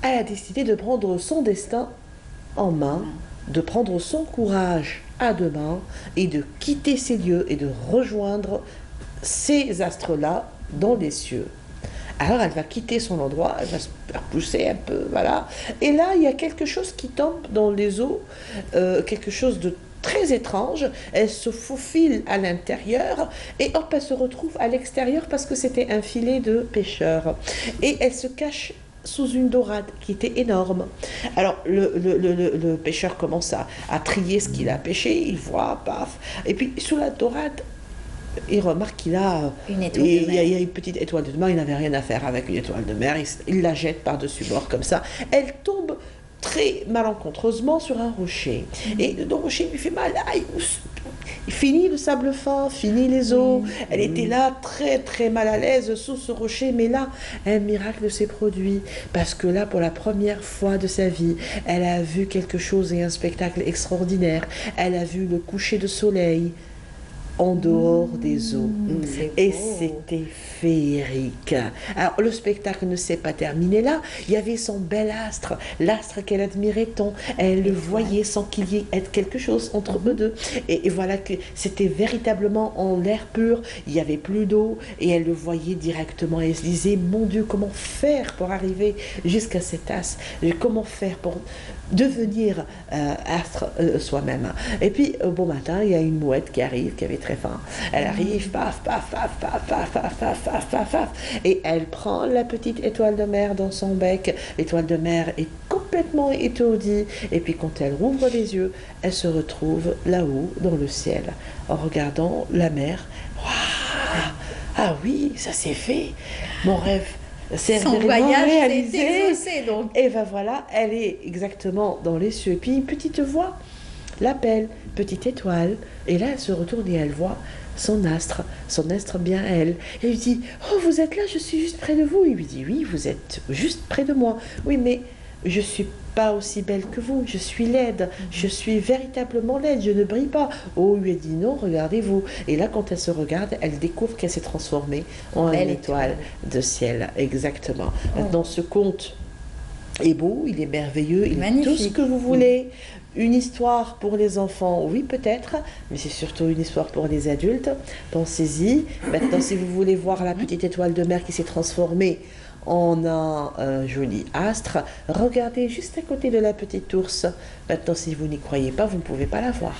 K: elle a décidé de prendre son destin en main, de prendre son courage à deux mains et de quitter ces lieux et de rejoindre ces astres-là dans les cieux. Alors elle va quitter son endroit, elle va se pousser un peu, voilà. Et là, il y a quelque chose qui tombe dans les eaux, quelque chose de très étrange. Elle se faufile à l'intérieur et hop, elle se retrouve à l'extérieur parce que c'était un filet de pêcheurs. Et elle se cache sous une dorade qui était énorme. Alors le pêcheur commence à trier ce qu'il a pêché, il voit, paf, et puis sous la dorade, il remarque qu'il a une étoile de mer. Il y a une petite étoile de mer, il n'avait rien à faire avec une étoile de mer, il la jette par-dessus bord comme ça, elle tombe très malencontreusement sur un rocher, et le rocher lui fait mal, fini le sable fin, fini les eaux. Elle était là très très mal à l'aise sous ce rocher, mais là un miracle s'est produit parce que là, pour la première fois de sa vie, elle a vu quelque chose et un spectacle extraordinaire. Elle a vu le coucher de soleil en dehors des eaux. Et c'était féerique. Alors, le spectacle ne s'est pas terminé là. Il y avait son bel astre, l'astre qu'elle admirait tant. Elle le voyait sans qu'il y ait quelque chose entre eux deux. Et voilà que c'était véritablement en l'air pur. Il n'y avait plus d'eau et elle le voyait directement. Et elle se disait, mon Dieu, comment faire pour arriver jusqu'à cet astre? Comment faire pour devenir astre soi-même? Et puis, au bon matin, il y a une mouette qui arrive, qui avait très faim. Elle arrive, paf, paf, paf, paf, paf, paf, paf, paf, paf, paf, et elle prend la petite étoile de mer dans son bec. L'étoile de mer est complètement étourdie. Et puis, quand elle rouvre les yeux, elle se retrouve là-haut, dans le ciel, en regardant la mer. Waouh! Ah oui, ça s'est fait. Mon rêve.
A: Son voyage s'est exaucé, donc.
K: Et ben voilà, elle est exactement dans les cieux. Et puis une petite voix l'appelle, petite étoile. Et là, elle se retourne et elle voit son astre bien elle. Et elle lui dit, oh, vous êtes là, je suis juste près de vous. Il lui dit, oui, vous êtes juste près de moi. Oui, mais je suis pas aussi belle que vous, je suis laide, je suis véritablement laide, je ne brille pas. Oh, lui a dit non, regardez-vous. Et là, quand elle se regarde, elle découvre qu'elle s'est transformée en une étoile de ciel, exactement. Maintenant, ce conte est beau, il est merveilleux, il est
A: Magnifique.
K: tout ce que vous voulez. Une histoire pour les enfants, oui peut-être, mais c'est surtout une histoire pour les adultes. Pensez-y. Maintenant, si vous voulez voir la petite étoile de mer qui s'est transformée en un joli astre, regardez juste à côté de la petite ours. Maintenant, si vous n'y croyez pas, vous ne pouvez pas la voir.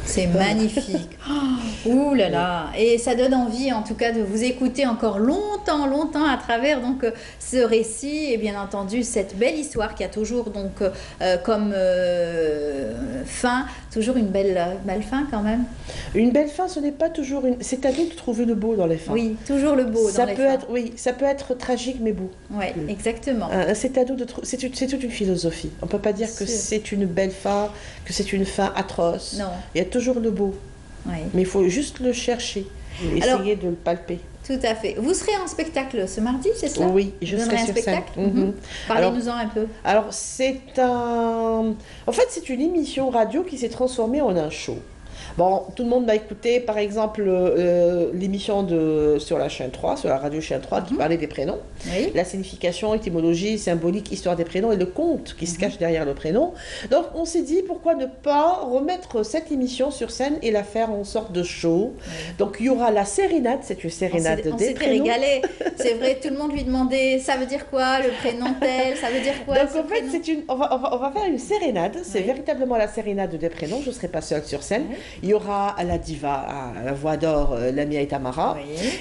A: C'est magnifique. Oh, ouh là là. Et ça donne envie, en tout cas, de vous écouter encore longtemps, longtemps à travers donc ce récit et bien entendu cette belle histoire qui a toujours donc comme fin, toujours une belle fin quand même.
K: Une belle fin, ce n'est pas toujours une. C'est à nous de trouver le beau dans les fins.
A: Oui, toujours le beau
K: Ça
A: dans les
K: peut
A: fins.
K: être, oui, ça peut être tragique mais beau.
A: Oui, exactement.
K: C'est à nous de trouver. C'est toute une philosophie. On peut pas dire que c'est une belle fin, que c'est une fin atroce.
A: Non.
K: Il y a toujours le beau.
A: Oui.
K: Mais il faut juste le chercher, essayer de le palper.
A: Tout à fait. Vous serez en spectacle ce mardi, c'est cela?
K: Oui, je
A: Vous
K: serai
A: donnerez un
K: sur
A: spectacle.
K: scène.
A: Parlez-nous-en un peu.
K: Alors, en fait, c'est une émission radio qui s'est transformée en un show. Bon, tout le monde m'a écouté, par exemple, l'émission sur la chaîne 3, sur la radio chaîne 3, qui parlait des prénoms.
A: Oui.
K: La signification, étymologie, symbolique, histoire des prénoms et le conte qui se cache derrière le prénom. Donc, on s'est dit, pourquoi ne pas remettre cette émission sur scène et la faire en sorte de show. Donc, il y aura la sérénade, c'est une sérénade des prénoms.
A: On s'était régalé. C'est vrai, tout le monde lui demandait, ça veut dire quoi, le prénom tel, ça veut dire quoi?
K: Donc, en fait, on va faire une sérénade. C'est véritablement la sérénade des prénoms. Je ne serai pas seule sur scène. Il y aura la diva, à la voix d'or, Lamia et Tamara.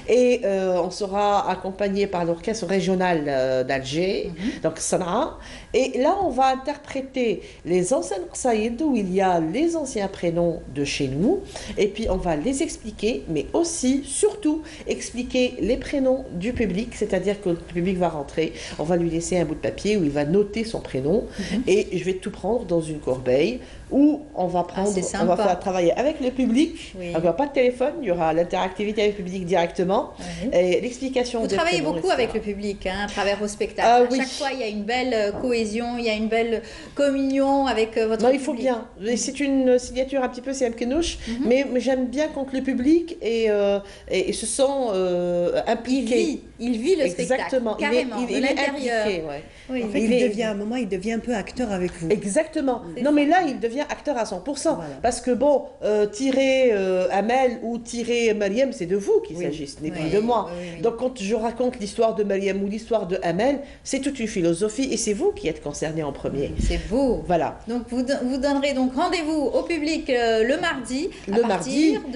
K: Et on sera accompagné par l'orchestre régional d'Alger, donc Sanaa. Et là, on va interpréter les anciens Saïd, où il y a les anciens prénoms de chez nous. Et puis, on va les expliquer, mais aussi, surtout, expliquer les prénoms du public. C'est-à-dire que le public va rentrer, on va lui laisser un bout de papier où il va noter son prénom. Et je vais tout prendre dans une corbeille où on va on va faire travailler avec le public. Il n'y aura pas de téléphone, il y aura l'interactivité avec le public directement. Et l'explication.
A: Vous travaillez beaucoup avec le public, à travers vos spectacles. À chaque fois, il y a une belle cohésion, il y a une belle communion avec votre public.
K: Il faut bien. C'est une signature un petit peu CM Kenouch, mais j'aime bien quand le public se sent impliqué.
A: Il vit le
G: Exactement.
A: spectacle, carrément,
K: il
A: de l'intérieur.
G: En fait, à un moment, il devient un peu acteur avec vous.
K: Exactement. Non, mais là, il devient acteur à 100%. Parce que bon, tirer Amel ou tirer Mariam, c'est de vous qu'il s'agit, ce n'est plus de moi. Donc, quand je raconte l'histoire de Mariam ou l'histoire de Amel, c'est toute une philosophie et c'est vous qui êtes concerné en premier.
A: C'est vous.
K: Voilà.
A: Donc, vous donnerez donc rendez-vous au public le mardi.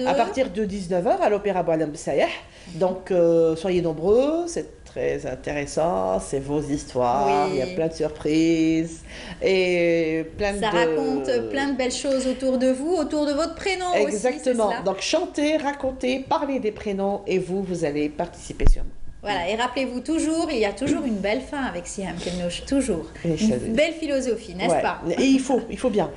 K: À partir de 19h à l'Opéra Boualem Sayeh. Donc, soyez nombreux, c'est très intéressant, c'est vos histoires, il y a plein de surprises et
A: Ça raconte plein de belles choses autour de vous, autour de votre prénom aussi.
K: Exactement. Donc, chantez, racontez, parlez des prénoms et vous allez participer sûrement.
A: Voilà, et rappelez-vous toujours, il y a toujours une belle fin avec Siam Kenouch, toujours. Une belle philosophie, n'est-ce pas?
K: Et il faut bien.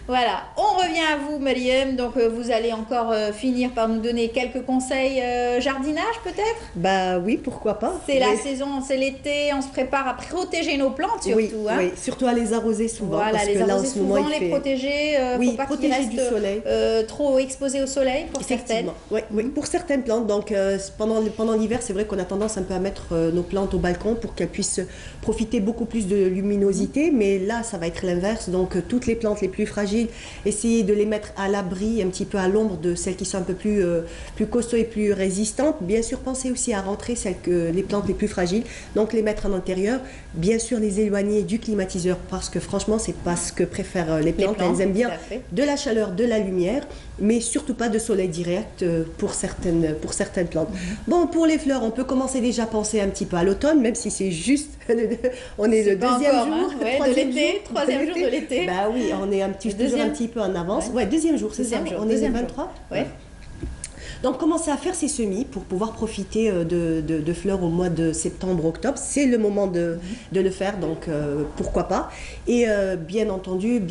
A: Voilà, on revient à vous, Mariam. Donc, vous allez encore finir par nous donner quelques conseils jardinage, peut-être?
G: Bah oui, pourquoi pas.
A: C'est la saison, c'est l'été, on se prépare à protéger nos plantes, surtout.
G: Oui, surtout à les arroser souvent.
A: Voilà,
G: parce
A: les
G: que là,
A: arroser
G: en ce moment,
A: souvent, les protéger, faut pas qu'ils restent
G: du soleil.
A: trop exposés au soleil pour certaines.
G: Oui, pour certaines plantes. Donc, pendant l'hiver, c'est vrai qu'on a tendance un peu à mettre nos plantes au balcon pour qu'elles puissent profiter beaucoup plus de luminosité, mais là ça va être l'inverse. Donc toutes les plantes les plus fragiles, essayez de les mettre à l'abri, un petit peu à l'ombre de celles qui sont un peu plus costauds et plus résistantes. Bien sûr, pensez aussi à rentrer les plantes les plus fragiles, donc les mettre en intérieur. Bien sûr, les éloigner du climatiseur parce que franchement c'est pas ce que préfèrent les plantes. Elles aiment bien de la chaleur, de la lumière, mais surtout pas de soleil direct pour certaines plantes. Bon, pour les fleurs, on peut commencer déjà à penser un petit peu à l'automne, même si c'est juste, on est le deuxième jour,
A: troisième jour de l'été.
G: Bah oui, on est toujours un petit peu en avance. Ouais, deuxième jour, c'est ça. On est le 23.
A: Ouais.
G: Donc, commencez à faire ces semis pour pouvoir profiter de fleurs au mois de septembre, octobre. C'est le moment de le faire, donc pourquoi pas. Et bien entendu,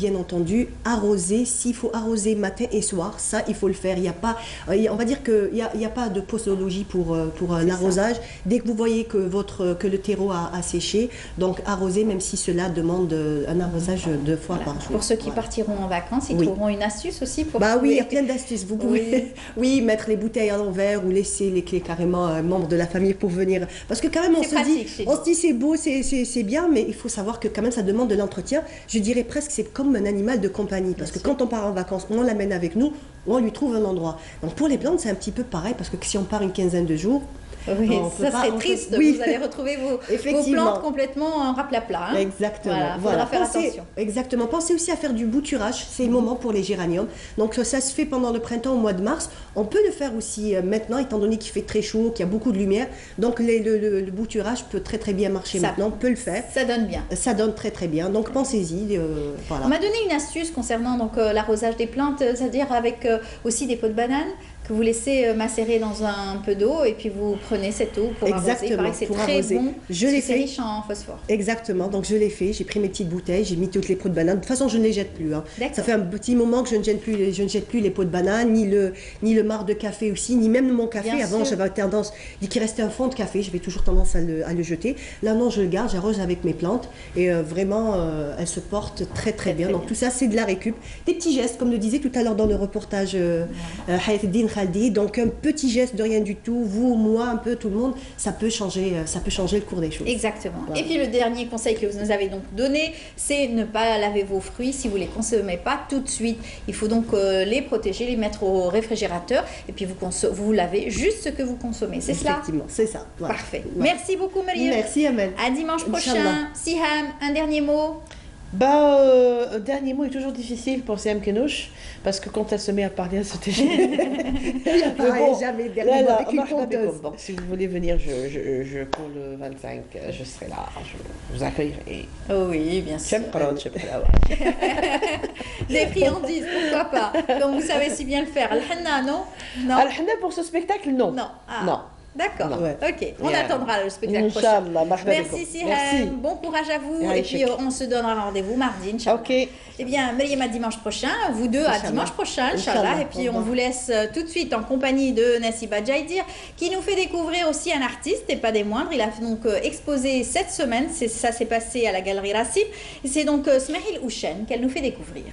G: arroser. S'il faut arroser matin et soir, ça, il faut le faire. Il y a pas, on va dire qu'il n'y a pas de posologie pour l'arrosage. Dès que vous voyez que le terreau a séché, donc arroser, même si cela demande un arrosage 2 fois par jour.
A: Pour ceux qui partiront en vacances, ils trouveront une astuce aussi pour
G: oui, il y a plein d'astuces. Vous pouvez mettre les bouteilles à l'envers ou laisser les clés carrément à un membre de la famille pour venir. Parce que quand même, on se dit c'est beau, c'est bien, mais il faut savoir que quand même, ça demande de l'entretien. Je dirais presque c'est comme un animal de compagnie. Parce que quand on part en vacances, on l'amène avec nous, on lui trouve un endroit. Donc pour les plantes, c'est un petit peu pareil, parce que si on part une quinzaine de jours,
A: oui, ça serait triste. Oui. Vous allez retrouver vos plantes complètement en raplapla. Hein.
G: Exactement.
A: Voilà, faire attention.
G: Exactement. Pensez aussi à faire du bouturage. C'est le moment pour les géraniums. Donc ça se fait pendant le printemps au mois de mars. On peut le faire aussi maintenant, étant donné qu'il fait très chaud, qu'il y a beaucoup de lumière. Donc le bouturage peut très très bien marcher maintenant. On peut le faire.
A: Ça donne bien.
G: Ça donne très très bien. Donc pensez-y. Voilà.
A: On m'a donné une astuce concernant l'arrosage des plantes, c'est-à-dire avec aussi des pots de banane que vous laissez macérer dans un peu d'eau et puis vous prenez cette eau pour arroser. Il paraît que c'est très bon, c'est riche en phosphore.
G: Exactement, donc je l'ai fait, j'ai pris mes petites bouteilles, j'ai mis toutes les pots de banane. De toute façon, je ne les jette plus. Hein. Ça fait un petit moment que je ne jette plus les pots de banane, ni le marc de café aussi, ni même mon café. Bien Avant, j'avais tendance, dès qu'il restait un fond de café, j'avais toujours tendance à le jeter. Là, non, je le garde, j'arrose avec mes plantes et vraiment, elles se portent très très bien. Donc tout ça, c'est de la récup. Des petits gestes, comme le disait tout à l'heure dans le reportage Hayateddine Khaldi. Donc un petit geste de rien du tout, vous, moi, un peu tout le monde, ça peut changer le cours des choses.
A: Exactement. Voilà. Et puis le dernier conseil que vous nous avez donc donné, c'est ne pas laver vos fruits si vous ne les consommez pas tout de suite. Il faut donc les protéger, les mettre au réfrigérateur et puis vous lavez juste ce que vous consommez. C'est cela?
G: Effectivement, c'est ça.
A: Voilà. Parfait. Voilà. Merci beaucoup Marie.
G: Merci Amel.
A: À dimanche prochain. Siham, un dernier mot?
K: Un dernier mot est toujours difficile pour Siam Kenouch, parce que quand elle se met à parler, elle se TG.
G: Jamais dernier mot avec une conteuse.
K: Donc si vous voulez venir, je cours le 25, je serai là, je vous accueillerai.
A: Oh oui, bien sûr.
K: Ouais.
A: Des friandises, pourquoi pas? Donc vous savez si bien le faire. Al-Henna, non?
K: Al-Henna pour ce spectacle, non.
A: Non. Ah.
K: Non.
A: D'accord, ok. On attendra le spectacle prochain. Merci Siham, bon courage à vous. Et puis on se donnera rendez-vous mardi, Inch'Allah.
K: Ok.
A: Eh bien, Maryam à dimanche prochain, vous deux à dimanche prochain, Inch'Allah. Et puis on vous laisse tout de suite en compagnie de Nassiba Jaïdir, qui nous fait découvrir aussi un artiste, et pas des moindres. Il a donc exposé cette semaine, ça s'est passé à la Galerie Racine. Et c'est donc Smahil Houchen qu'elle nous fait découvrir.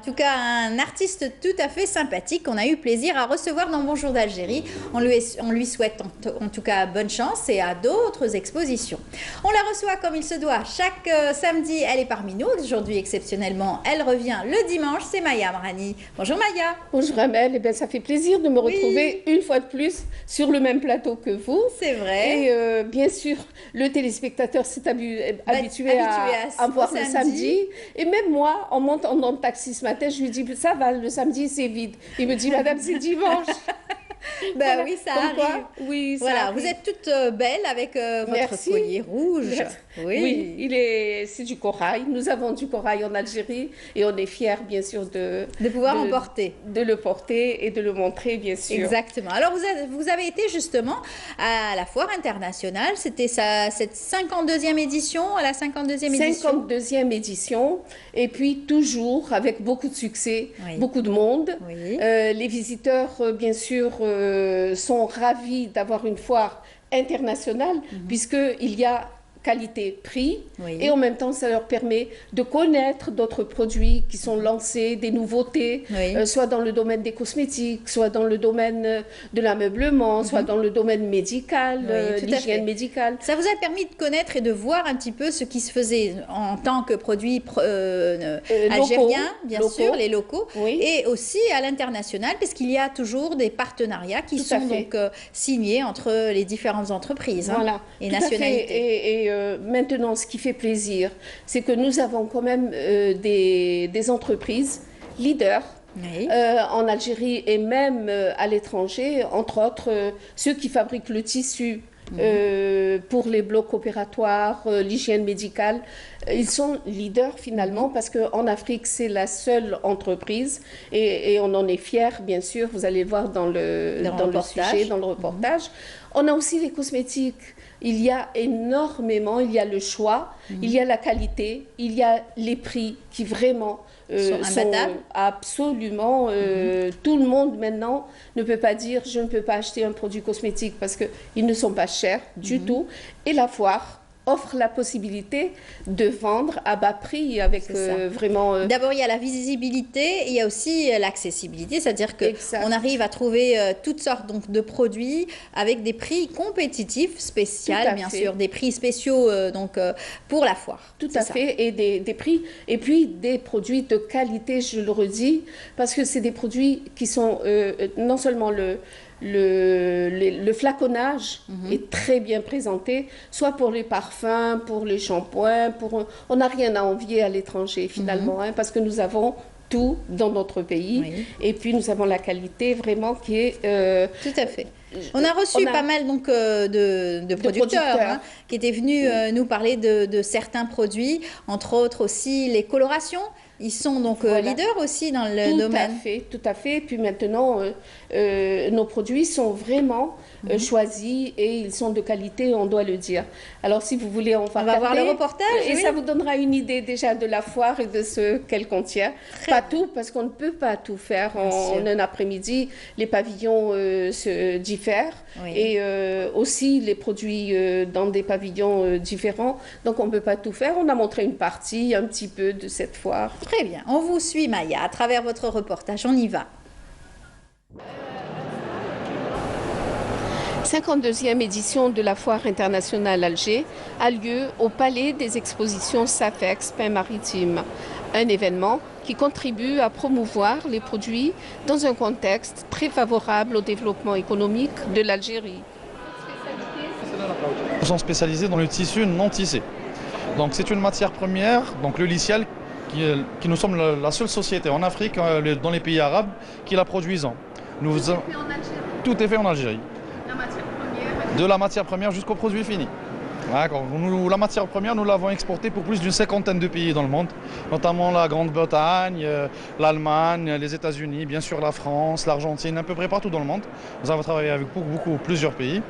A: tout cas, un artiste tout à fait sympathique qu'on a eu plaisir à recevoir dans Bonjour d'Algérie. On lui souhaite en tout cas bonne chance et à d'autres expositions. On la reçoit comme il se doit chaque samedi. Elle est parmi nous. Aujourd'hui, exceptionnellement, elle revient le dimanche. C'est Maya Amrani. Bonjour Maya.
L: Bonjour Amel. Eh bien, ça fait plaisir de me retrouver une fois de plus sur le même plateau que vous.
A: C'est vrai.
L: Et bien sûr, le téléspectateur s'est habitué à voir le samedi. Et même moi, en montant dans le taxi ce matin, je lui dis, ça va, le samedi c'est vide. Il me dit, madame, c'est dimanche.
A: Ben voilà, oui, ça arrive.
L: Quoi oui, ça
A: voilà,
L: arrive.
A: vous êtes toute belle avec votre collier rouge.
L: Oui, c'est du corail. Nous avons du corail en Algérie et on est fiers, bien sûr, de
A: pouvoir en porter.
L: De le porter et de le montrer, bien sûr.
A: Exactement. Alors, vous avez été justement à la Foire internationale. C'était cette 52e édition, à la 52e édition.
L: 52e édition. Et puis, toujours avec beaucoup de succès, beaucoup de monde.
A: Oui.
L: Les visiteurs, bien sûr, sont ravis d'avoir une foire internationale, puisqu'il y a qualité-prix, et en même temps, ça leur permet de connaître d'autres produits qui sont lancés, des nouveautés, soit dans le domaine des cosmétiques, soit dans le domaine de l'ameublement, soit dans le domaine médical, l'hygiène médicale.
A: Ça vous a permis de connaître et de voir un petit peu ce qui se faisait en tant que produits algériens, bien sûr, les locaux, et aussi à l'international, puisqu'il y a toujours des partenariats qui sont donc signés entre les différentes entreprises et nationalités.
L: Maintenant, ce qui fait plaisir, c'est que nous avons quand même des entreprises leaders en Algérie et même à l'étranger, entre autres ceux qui fabriquent le tissu pour les blocs opératoires, l'hygiène médicale. Ils sont leaders finalement parce qu'en Afrique, c'est la seule entreprise et on en est fiers, bien sûr. Vous allez voir dans le sujet, dans le reportage. On a aussi les cosmétiques. Il y a énormément, il y a le choix, il y a la qualité, il y a les prix qui vraiment sont absolument... Tout le monde maintenant ne peut pas dire je ne peux pas acheter un produit cosmétique parce qu'ils ne sont pas chers du tout. Et la foire offre la possibilité de vendre à bas prix avec vraiment...
A: D'abord, il y a la visibilité et il y a aussi l'accessibilité, c'est-à-dire qu'on arrive à trouver toutes sortes donc, de produits avec des prix compétitifs, spéciaux, bien sûr, des prix spéciaux donc, pour la foire.
L: Tout à fait, et des prix, et puis des produits de qualité, je le redis, parce que c'est des produits qui sont non seulement le flaconnage est très bien présenté, soit pour les parfums, pour les shampoings, on n'a rien à envier à l'étranger finalement, parce que nous avons tout dans notre pays, et puis nous avons la qualité vraiment qui est...
A: Tout à fait. On a reçu pas mal donc, de producteurs qui étaient venus nous parler de certains produits, entre autres aussi les colorations. Ils sont donc leaders aussi dans le domaine.
L: Tout à fait. Puis maintenant, nos produits sont vraiment choisis et ils sont de qualité, on doit le dire. Alors, si vous voulez, on va
A: voir le reportage.
L: Et ça vous donnera une idée déjà de la foire et de ce qu'elle contient. Pas tout, parce qu'on ne peut pas tout faire en un après-midi. Les pavillons se diffèrent et aussi les produits dans des pavillons différents. Donc, on ne peut pas tout faire. On a montré une partie, un petit peu de cette foire.
A: Très bien, on vous suit Maya à travers votre reportage, on y va.
L: 52e édition de la Foire internationale Alger a lieu au Palais des expositions SAFEX Pin-Maritime, un événement qui contribue à promouvoir les produits dans un contexte très favorable au développement économique de l'Algérie.
M: Nous sommes spécialisés dans le tissu non tissé. Donc c'est une matière première, donc le lycial, qui nous sommes la seule société en Afrique, dans les pays arabes, qui la produisons. Tout est fait en Algérie. De la matière première jusqu'au produit fini. La matière première, nous l'avons exportée pour plus d'une 50aine de pays dans le monde, notamment la Grande-Bretagne, l'Allemagne, les États-Unis, bien sûr la France, l'Argentine, à peu près partout dans le monde. Nous avons travaillé avec plusieurs pays.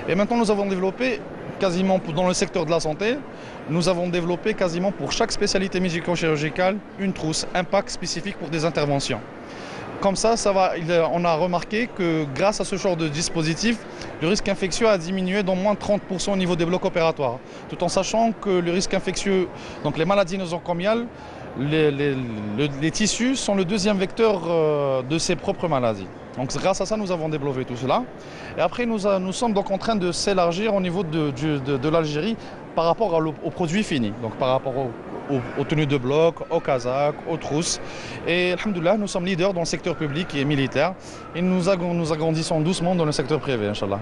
M: Et maintenant, nous avons développé quasiment dans le secteur de la santé, nous avons développé quasiment pour chaque spécialité médico-chirurgicale une trousse, un pack spécifique pour des interventions. comme ça, on a remarqué que grâce à ce genre de dispositif, le risque infectieux a diminué d'au moins 30% au niveau des blocs opératoires. Tout en sachant que le risque infectieux, donc les maladies nosocomiales, les tissus sont le deuxième vecteur de ces propres maladies. Donc grâce à ça, nous avons développé tout cela. Et après, nous sommes donc en train de s'élargir au niveau de l'Algérie par rapport aux produits finis, donc par rapport aux tenues de bloc, aux casaques, aux trousses. Et alhamdoulilah, nous sommes leaders dans le secteur public et militaire. Et nous agrandissons doucement dans le secteur privé, Inch'Allah.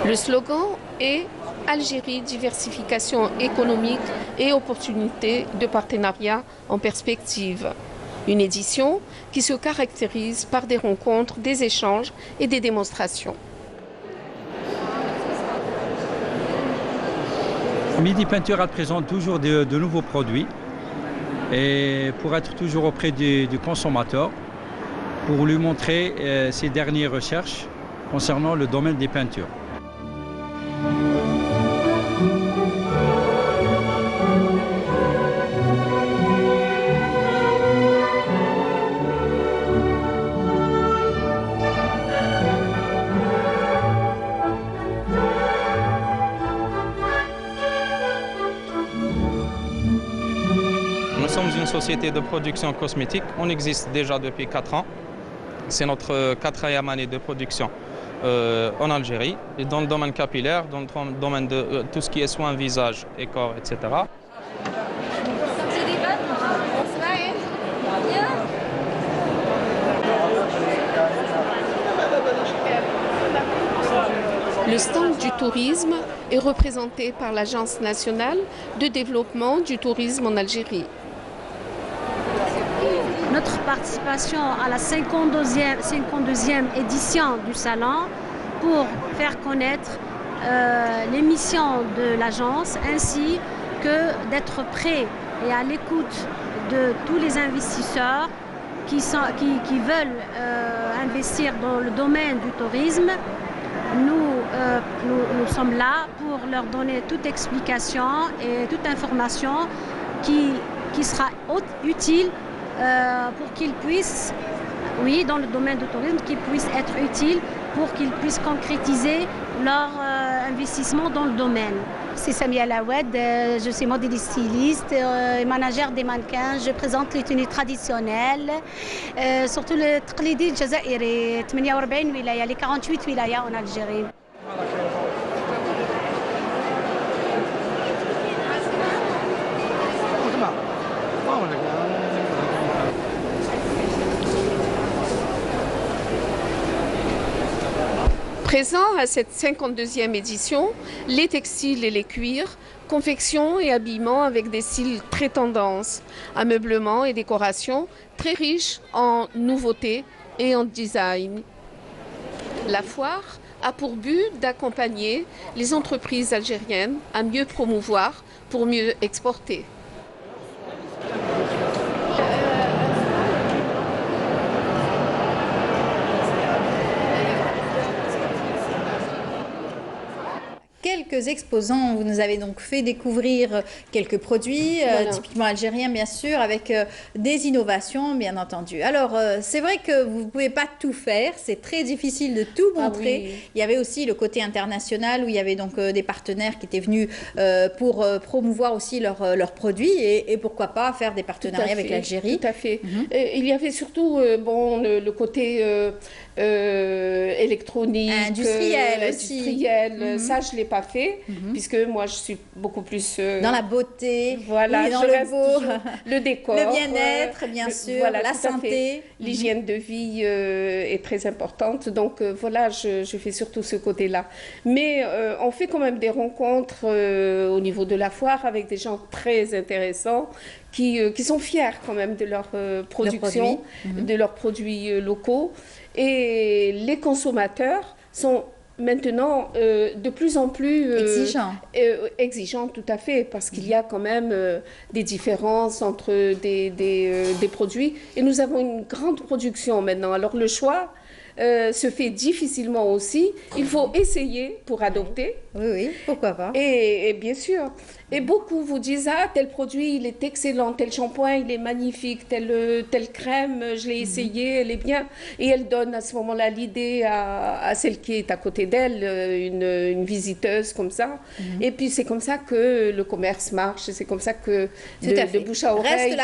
L: Le slogan est Algérie, diversification économique et opportunités de partenariat en perspective. Une édition qui se caractérise par des rencontres, des échanges et des démonstrations.
N: Midi Peinture présente toujours de nouveaux produits et pour être toujours auprès du consommateur, pour lui montrer ses dernières recherches concernant le domaine des peintures.
O: Nous sommes une société de production cosmétique. On existe déjà depuis 4 ans. C'est notre 4e année de production en Algérie, et dans le domaine capillaire, dans le domaine de tout ce qui est soins visage et corps, etc.
L: Le stand du tourisme est représenté par l'Agence nationale de développement du tourisme en Algérie.
P: Notre participation à la 52e édition du salon pour faire connaître les missions de l'agence ainsi que d'être prêt et à l'écoute de tous les investisseurs qui veulent investir dans le domaine du tourisme. Nous sommes là pour leur donner toute explication et toute information qui sera utile pour qu'ils puissent, oui, dans le domaine du tourisme, qu'ils puissent être utiles pour qu'ils puissent concrétiser leur investissement dans le domaine.
Q: C'est Samia Lawed, je suis modéliste styliste, manager des mannequins. Je présente les tenues traditionnelles, surtout le Taqlidi Jazairi, 48 wilaya, les 48 wilayas en Algérie.
L: Présents à cette 52e édition, les textiles et les cuirs, confection et habillement avec des styles très tendances, ameublement et décoration très riches en nouveautés et en design. La foire a pour but d'accompagner les entreprises algériennes à mieux promouvoir pour mieux exporter.
A: Quelques exposants, vous nous avez donc fait découvrir quelques produits, voilà, typiquement algériens bien sûr, avec des innovations bien entendu. Alors c'est vrai que vous ne pouvez pas tout faire, c'est très difficile de tout montrer. Oui. Il y avait aussi le côté international où il y avait donc des partenaires qui étaient venus pour promouvoir aussi leurs produits et pourquoi pas faire des partenariats avec l'Algérie.
L: Tout à fait. Il y avait surtout le côté électronique,
A: industriel aussi.
L: Ça je l'ai pas fait, puisque moi je suis beaucoup plus
A: dans la beauté,
L: voilà,
A: oui, dans le beau,
L: le décor,
A: le bien-être, bien sûr, voilà, la santé.
L: L'hygiène de vie est très importante, donc voilà, je fais surtout ce côté-là. Mais on fait quand même des rencontres au niveau de la foire avec des gens très intéressants qui sont fiers quand même de leur production, de leurs produits locaux. Et les consommateurs sont maintenant de plus en plus exigeants, tout à fait, parce qu'il y a quand même des différences entre des produits. Et nous avons une grande production maintenant. Alors le choix se fait difficilement aussi. Il faut essayer pour adopter.
A: Oui, pourquoi pas.
L: Et bien sûr. Et beaucoup vous disent, ah, tel produit, il est excellent, tel shampoing, il est magnifique, telle crème, je l'ai essayé, elle est bien. Et elle donne à ce moment-là l'idée à celle qui est à côté d'elle, une visiteuse comme ça. Et puis c'est comme ça que le commerce marche, c'est comme ça que de bouche à oreille.
A: Reste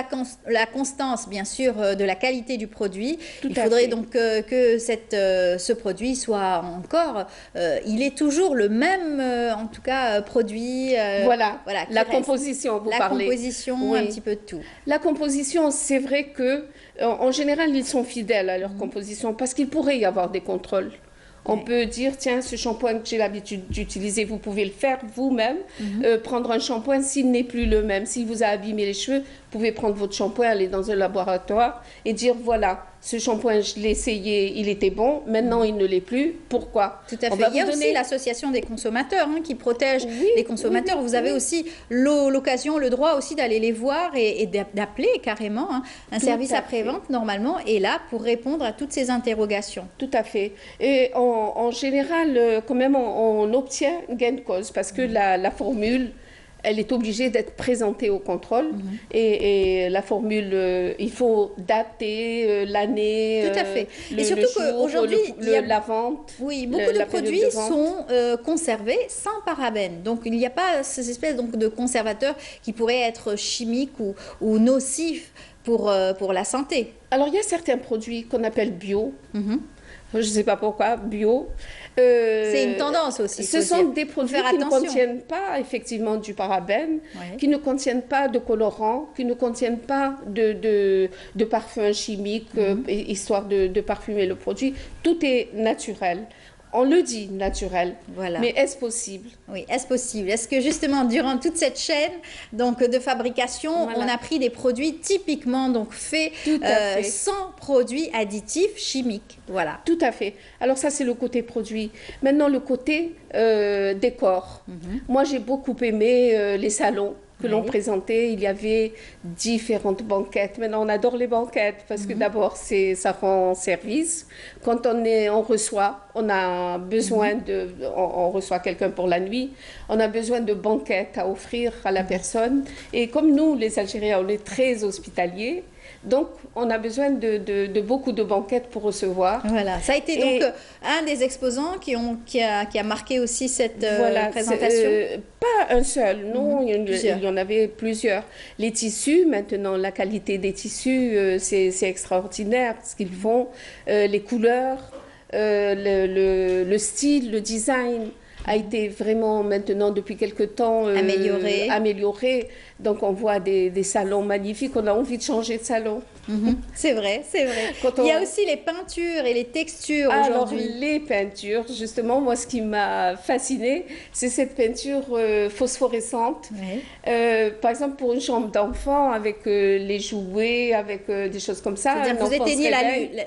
A: la constance, bien sûr, de la qualité du produit. Il faudrait donc que ce produit soit encore, il est toujours le même, en tout cas, produit.
L: Voilà, la composition, vous parlez.
A: La composition, un petit peu de tout.
L: La composition, c'est vrai que en général, ils sont fidèles à leur composition parce qu'il pourrait y avoir des contrôles. On peut dire, tiens, ce shampoing que j'ai l'habitude d'utiliser, vous pouvez le faire vous-même. Prendre un shampoing s'il n'est plus le même. S'il vous a abîmé les cheveux, vous pouvez prendre votre shampoing, aller dans un laboratoire et dire, voilà, ce shampoing, je l'ai essayé, il était bon. Maintenant, il ne l'est plus. Pourquoi?
A: Tout à fait. Il y a aussi l'association des consommateurs qui protège les consommateurs. Vous avez aussi l'occasion, le droit aussi d'aller les voir et d'appeler carrément. Un service après-vente, normalement, est là pour répondre à toutes ces interrogations.
L: Tout à fait. Et en général, quand même, on obtient gain de cause parce que la formule, elle est obligée d'être présentée au contrôle. Et la formule, il faut dater l'année.
A: Tout à fait. Et surtout qu'aujourd'hui,
L: la vente.
A: Oui, beaucoup de produits sont conservés sans parabènes. Donc, il n'y a pas ces espèces de conservateurs qui pourraient être chimiques ou nocifs pour la santé.
L: Alors, il y a certains produits qu'on appelle bio. Je ne sais pas pourquoi, bio.
A: C'est une tendance aussi.
L: Ce sont des produits qui ne contiennent pas effectivement du parabène, qui ne contiennent pas de colorant, qui ne contiennent pas de parfum chimique, histoire de parfumer le produit. Tout est naturel. On le dit naturel, mais est-ce possible?
A: Oui, est-ce possible? Est-ce que justement, durant toute cette chaîne de fabrication, on a pris des produits typiquement faits sans produits additifs chimiques? Voilà.
L: Tout à fait. Alors ça, c'est le côté produit. Maintenant, le côté décor. Moi, j'ai beaucoup aimé les salons que l'on présentait. Il y avait différentes banquettes. Maintenant, on adore les banquettes parce que d'abord, ça rend service. Quand on reçoit, on a besoin on reçoit quelqu'un pour la nuit, on a besoin de banquettes à offrir à la personne. Et comme nous, les Algériens, on est très hospitaliers, donc on a besoin de beaucoup de banquettes pour recevoir.
A: Voilà, ça a été donc un des exposants qui a marqué aussi cette présentation.
L: Pas un seul, non, il y en avait plusieurs. Les tissus, maintenant, la qualité des tissus, c'est extraordinaire ce qu'ils font. Les couleurs, le style, le design a été vraiment maintenant depuis quelque temps amélioré. Donc on voit des salons magnifiques, on a envie de changer de salon.
A: C'est vrai, c'est vrai. Il y a aussi les peintures et les textures aujourd'hui.
L: Alors les peintures, justement, moi ce qui m'a fascinée, c'est cette peinture phosphorescente. Par exemple pour une chambre d'enfant avec les jouets, avec des choses comme ça.
A: C'est-à-dire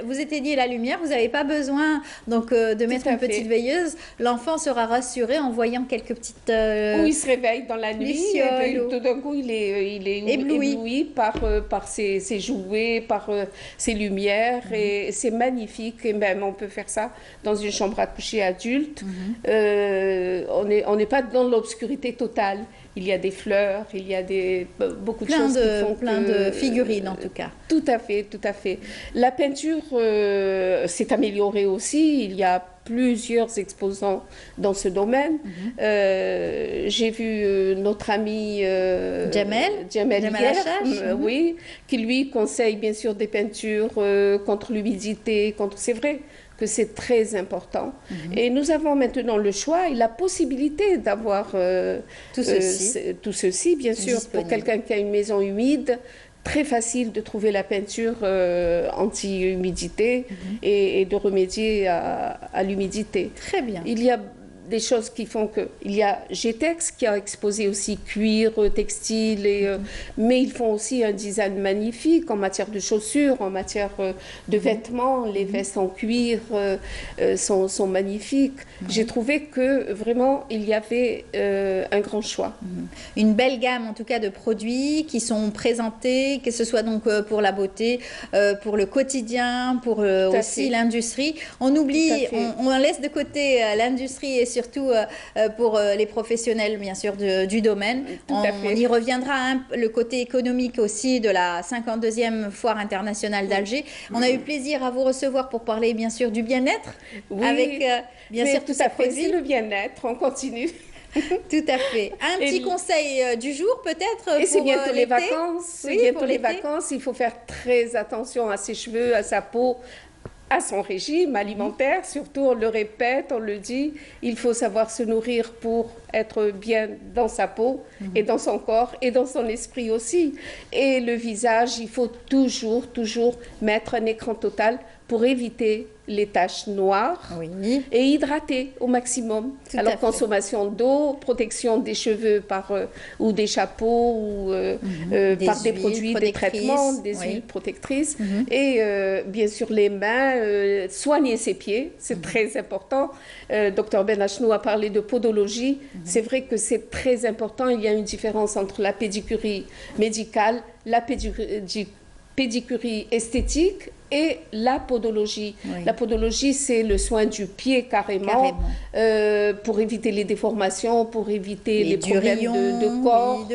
A: vous éteignez la lumière, vous n'avez pas besoin de mettre une petite veilleuse. L'enfant sera rassuré en voyant quelques petites...
L: Où il se réveille dans la nuit, et tout d'un coup il est ébloui par ses jouets, par ses lumières, et c'est magnifique. Et même on peut faire ça dans une chambre à coucher adulte. On n'est pas dans l'obscurité totale. Il y a des fleurs, il y a beaucoup de choses qui font
A: plein de figurines en tout cas.
L: Tout à fait, tout à fait. La peinture s'est améliorée aussi. Il y a plusieurs exposants dans ce domaine. J'ai vu notre ami
A: Jamel
L: hier, oui, qui lui conseille bien sûr des peintures contre l'humidité, c'est vrai que c'est très important. Et nous avons maintenant le choix et la possibilité d'avoir tout ceci, bien sûr, pour quelqu'un qui a une maison humide. Très facile de trouver la peinture anti-humidité et de remédier à l'humidité.
A: Très bien.
L: Il y a des choses qui font que il y a GTEX qui a exposé aussi cuir, textile, mais ils font aussi un design magnifique en matière de chaussures, en matière de vêtements. Les vestes en cuir sont magnifiques. J'ai trouvé que vraiment il y avait un grand choix.
A: Une belle gamme en tout cas de produits qui sont présentés, que ce soit donc pour la beauté, pour le quotidien, pour aussi l'industrie. On oublie, on laisse de côté l'industrie et surtout pour les professionnels bien sûr du domaine. On y reviendra, le côté économique aussi de la 52e foire internationale d'Alger. On a eu plaisir à vous recevoir pour parler bien sûr du bien-être avec bien sûr tous ces produits.
L: Le bien-être, on continue.
A: Tout à fait. Un petit conseil du jour peut-être.
L: Et c'est bientôt les vacances. C'est bientôt les vacances. Il faut faire très attention à ses cheveux, à sa peau, à son régime alimentaire. Surtout, on le répète, on le dit, il faut savoir se nourrir pour être bien dans sa peau et dans son corps et dans son esprit aussi. Et le visage, il faut toujours mettre un écran total pour éviter les taches noires et hydrater au maximum. Alors, consommation d'eau, protection des cheveux ou des chapeaux ou par des produits, des traitements, des huiles protectrices. Et bien sûr, les mains, soigner ses pieds, c'est très important. Dr Ben Achnou a parlé de podologie. C'est vrai que c'est très important. Il y a une différence entre la pédicurie médicale, la pédicurie esthétique et la podologie. La podologie, c'est le soin du pied carrément. Pour éviter les déformations, pour éviter les problèmes de corps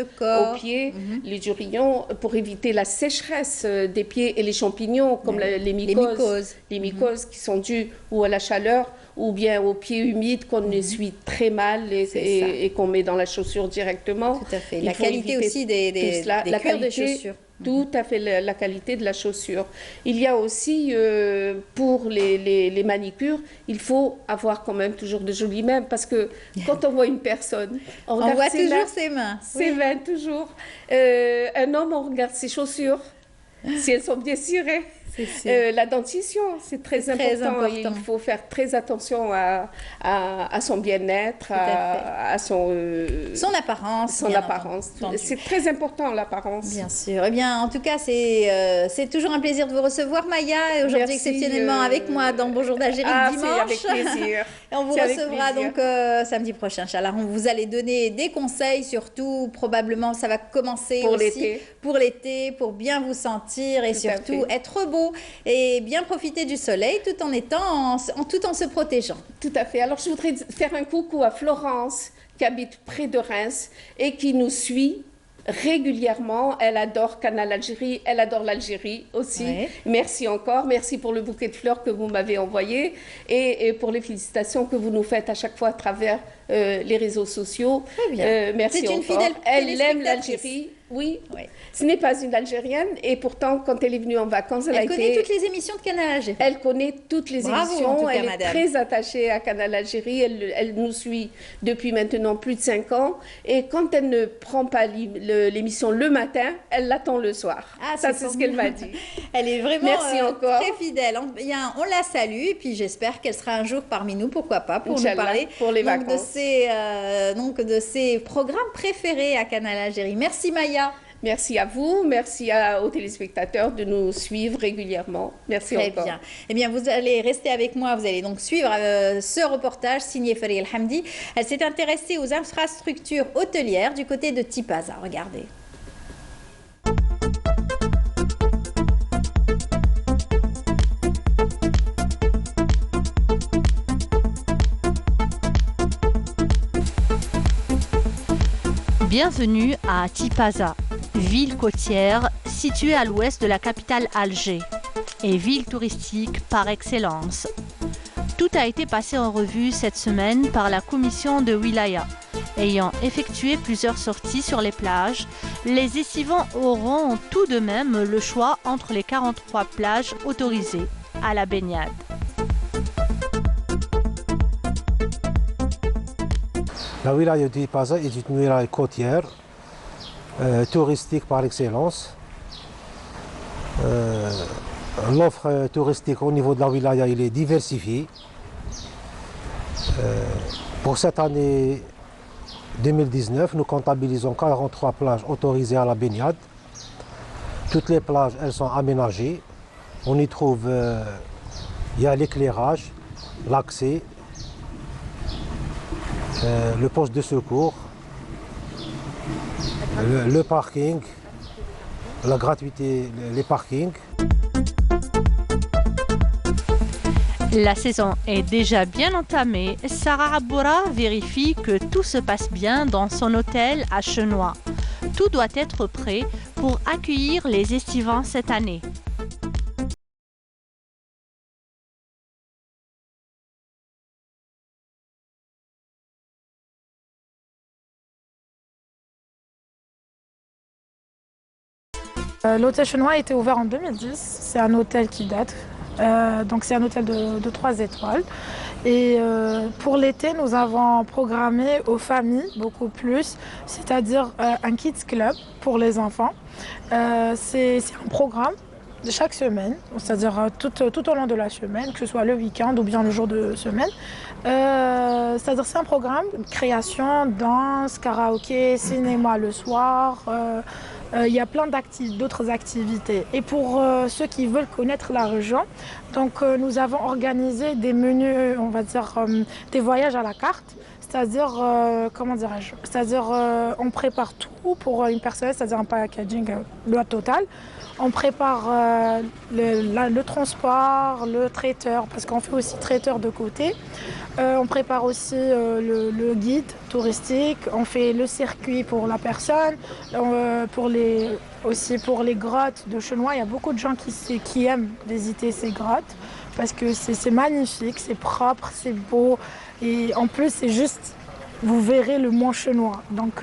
L: au pied, les durillons, pour éviter la sécheresse des pieds et les champignons comme les mycoses. Les mycoses qui sont dues ou à la chaleur ou bien aux pieds humides qu'on essuie très mal et qu'on met dans la chaussure directement.
A: Tout à fait. La qualité aussi des cuirs de chaussures.
L: Tout à fait, la qualité de la chaussure. Il y a aussi, pour les manicures, il faut avoir quand même toujours de jolies mains, parce que quand on voit une personne, on
A: voit toujours ses mains.
L: Ses mains, toujours. Un homme, on regarde ses chaussures, si elles sont bien cirées. La dentition, c'est très important. Il faut faire très attention à son bien-être, à son apparence. C'est très important, l'apparence.
A: Bien sûr. Eh bien, en tout cas, c'est toujours un plaisir de vous recevoir, Maya, et aujourd'hui exceptionnellement avec moi dans Bonjour d'Algérie dimanche.
L: Avec plaisir.
A: Et on vous recevra donc samedi prochain, Inch'Allah. On vous allez donner des conseils, surtout probablement ça va commencer pour l'été, pour bien vous sentir et surtout être beau et bien profiter du soleil tout en se protégeant.
L: Tout à fait. Alors je voudrais faire un coucou à Florence qui habite près de Reims et qui nous suit régulièrement. Elle adore Canal Algérie, elle adore l'Algérie aussi. Merci encore, merci pour le bouquet de fleurs que vous m'avez envoyé et pour les félicitations que vous nous faites à chaque fois à travers les réseaux sociaux.
A: Très bien.
L: Merci
A: encore. C'est une fidèle
L: Elle aime l'Algérie. Oui. Ce n'est pas une Algérienne et pourtant quand elle est venue en vacances,
A: elle connaît toutes les émissions de Canal Algérie.
L: Elle connaît toutes les émissions, elle est très attachée à Canal Algérie, elle nous suit depuis maintenant plus de 5 ans et quand elle ne prend pas l'émission le matin, elle l'attend le soir. Ça c'est ce qu'elle m'a dit.
A: Elle est vraiment très fidèle. On la salue et puis j'espère qu'elle sera un jour parmi nous, pourquoi pas, pour nous parler
L: pour les vacances.
A: de ses programmes préférés à Canal Algérie. Merci Maya.
L: Merci à vous, merci aux téléspectateurs de nous suivre régulièrement. Merci encore.
A: Très bien. Eh bien, vous allez rester avec moi, vous allez donc suivre ce reportage signé Farid El Hamdi. Elle s'est intéressée aux infrastructures hôtelières du côté de Tipaza. Regardez.
R: Bienvenue à Tipaza, ville côtière située à l'ouest de la capitale Alger et ville touristique par excellence. Tout a été passé en revue cette semaine par la commission de Wilaya. Ayant effectué plusieurs sorties sur les plages, les estivants auront tout de même le choix entre les 43 plages autorisées à la baignade.
S: La wilaya de Tipaza est une wilaya côtière, touristique par excellence. L'offre touristique au niveau de la wilaya il est diversifiée. Pour cette année 2019, nous comptabilisons 43 plages autorisées à la baignade. Toutes les plages, elles sont aménagées. On y trouve, il y a l'éclairage, l'accès, le poste de secours, le parking, la gratuité, les parkings.
R: La saison est déjà bien entamée. Sarah Aboura vérifie que tout se passe bien dans son hôtel à Chenois. Tout doit être prêt pour accueillir les estivants cette année.
T: L'hôtel Chenois a été ouvert en 2010. C'est un hôtel qui date. Donc c'est un hôtel de 3 étoiles. Et pour l'été, nous avons programmé aux familles beaucoup plus, c'est-à-dire un kids club pour les enfants. C'est un programme de chaque semaine, c'est-à-dire tout au long de la semaine, que ce soit le week-end ou bien le jour de semaine. C'est-à-dire c'est un programme de création, danse, karaoké, cinéma le soir. Il y a plein d'autres activités. Et pour ceux qui veulent connaître la région, donc nous avons organisé des menus, on va dire des voyages à la carte. C'est-à-dire, comment dirais-je, c'est-à-dire on prépare tout pour une personne, c'est-à-dire un packaging le total. On prépare le transport, le traiteur, parce qu'on fait aussi traiteur de côté. On prépare aussi le guide touristique, on fait le circuit pour la personne, aussi pour les grottes de Chenois. Il y a beaucoup de gens qui aiment visiter ces grottes parce que c'est magnifique, c'est propre, c'est beau et en plus c'est juste... Vous verrez le mont Chenois. Donc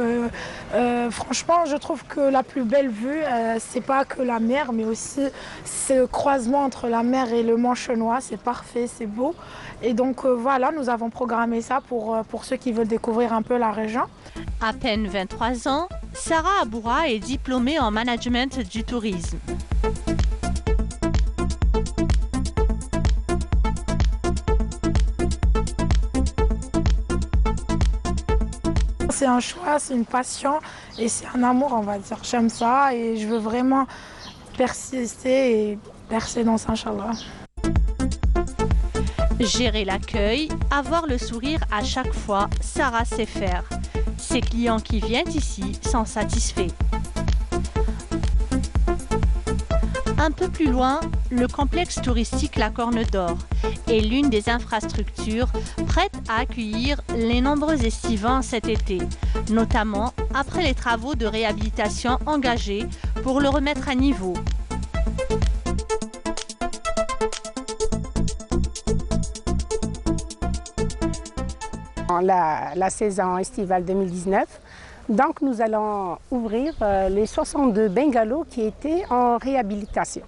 T: franchement, je trouve que la plus belle vue, c'est pas que la mer, mais aussi ce croisement entre la mer et le mont Chenois. C'est parfait, c'est beau. Et donc voilà, nous avons programmé ça pour ceux qui veulent découvrir un peu la région.
R: À peine 23 ans, Sarah Aboura est diplômée en management du tourisme.
T: C'est un choix, c'est une passion et c'est un amour, on va dire. J'aime ça et je veux vraiment persister et percer dans ça, Inch'Allah.
R: Gérer l'accueil, avoir le sourire à chaque fois, Sarah sait faire. Ses clients qui viennent ici sont satisfaits. Un peu plus loin, le complexe touristique La Corne d'Or est l'une des infrastructures prêtes à accueillir les nombreux estivants cet été, notamment après les travaux de réhabilitation engagés pour le remettre à niveau.
U: La saison estivale 2019. Donc nous allons ouvrir les 62 bungalows qui étaient en réhabilitation.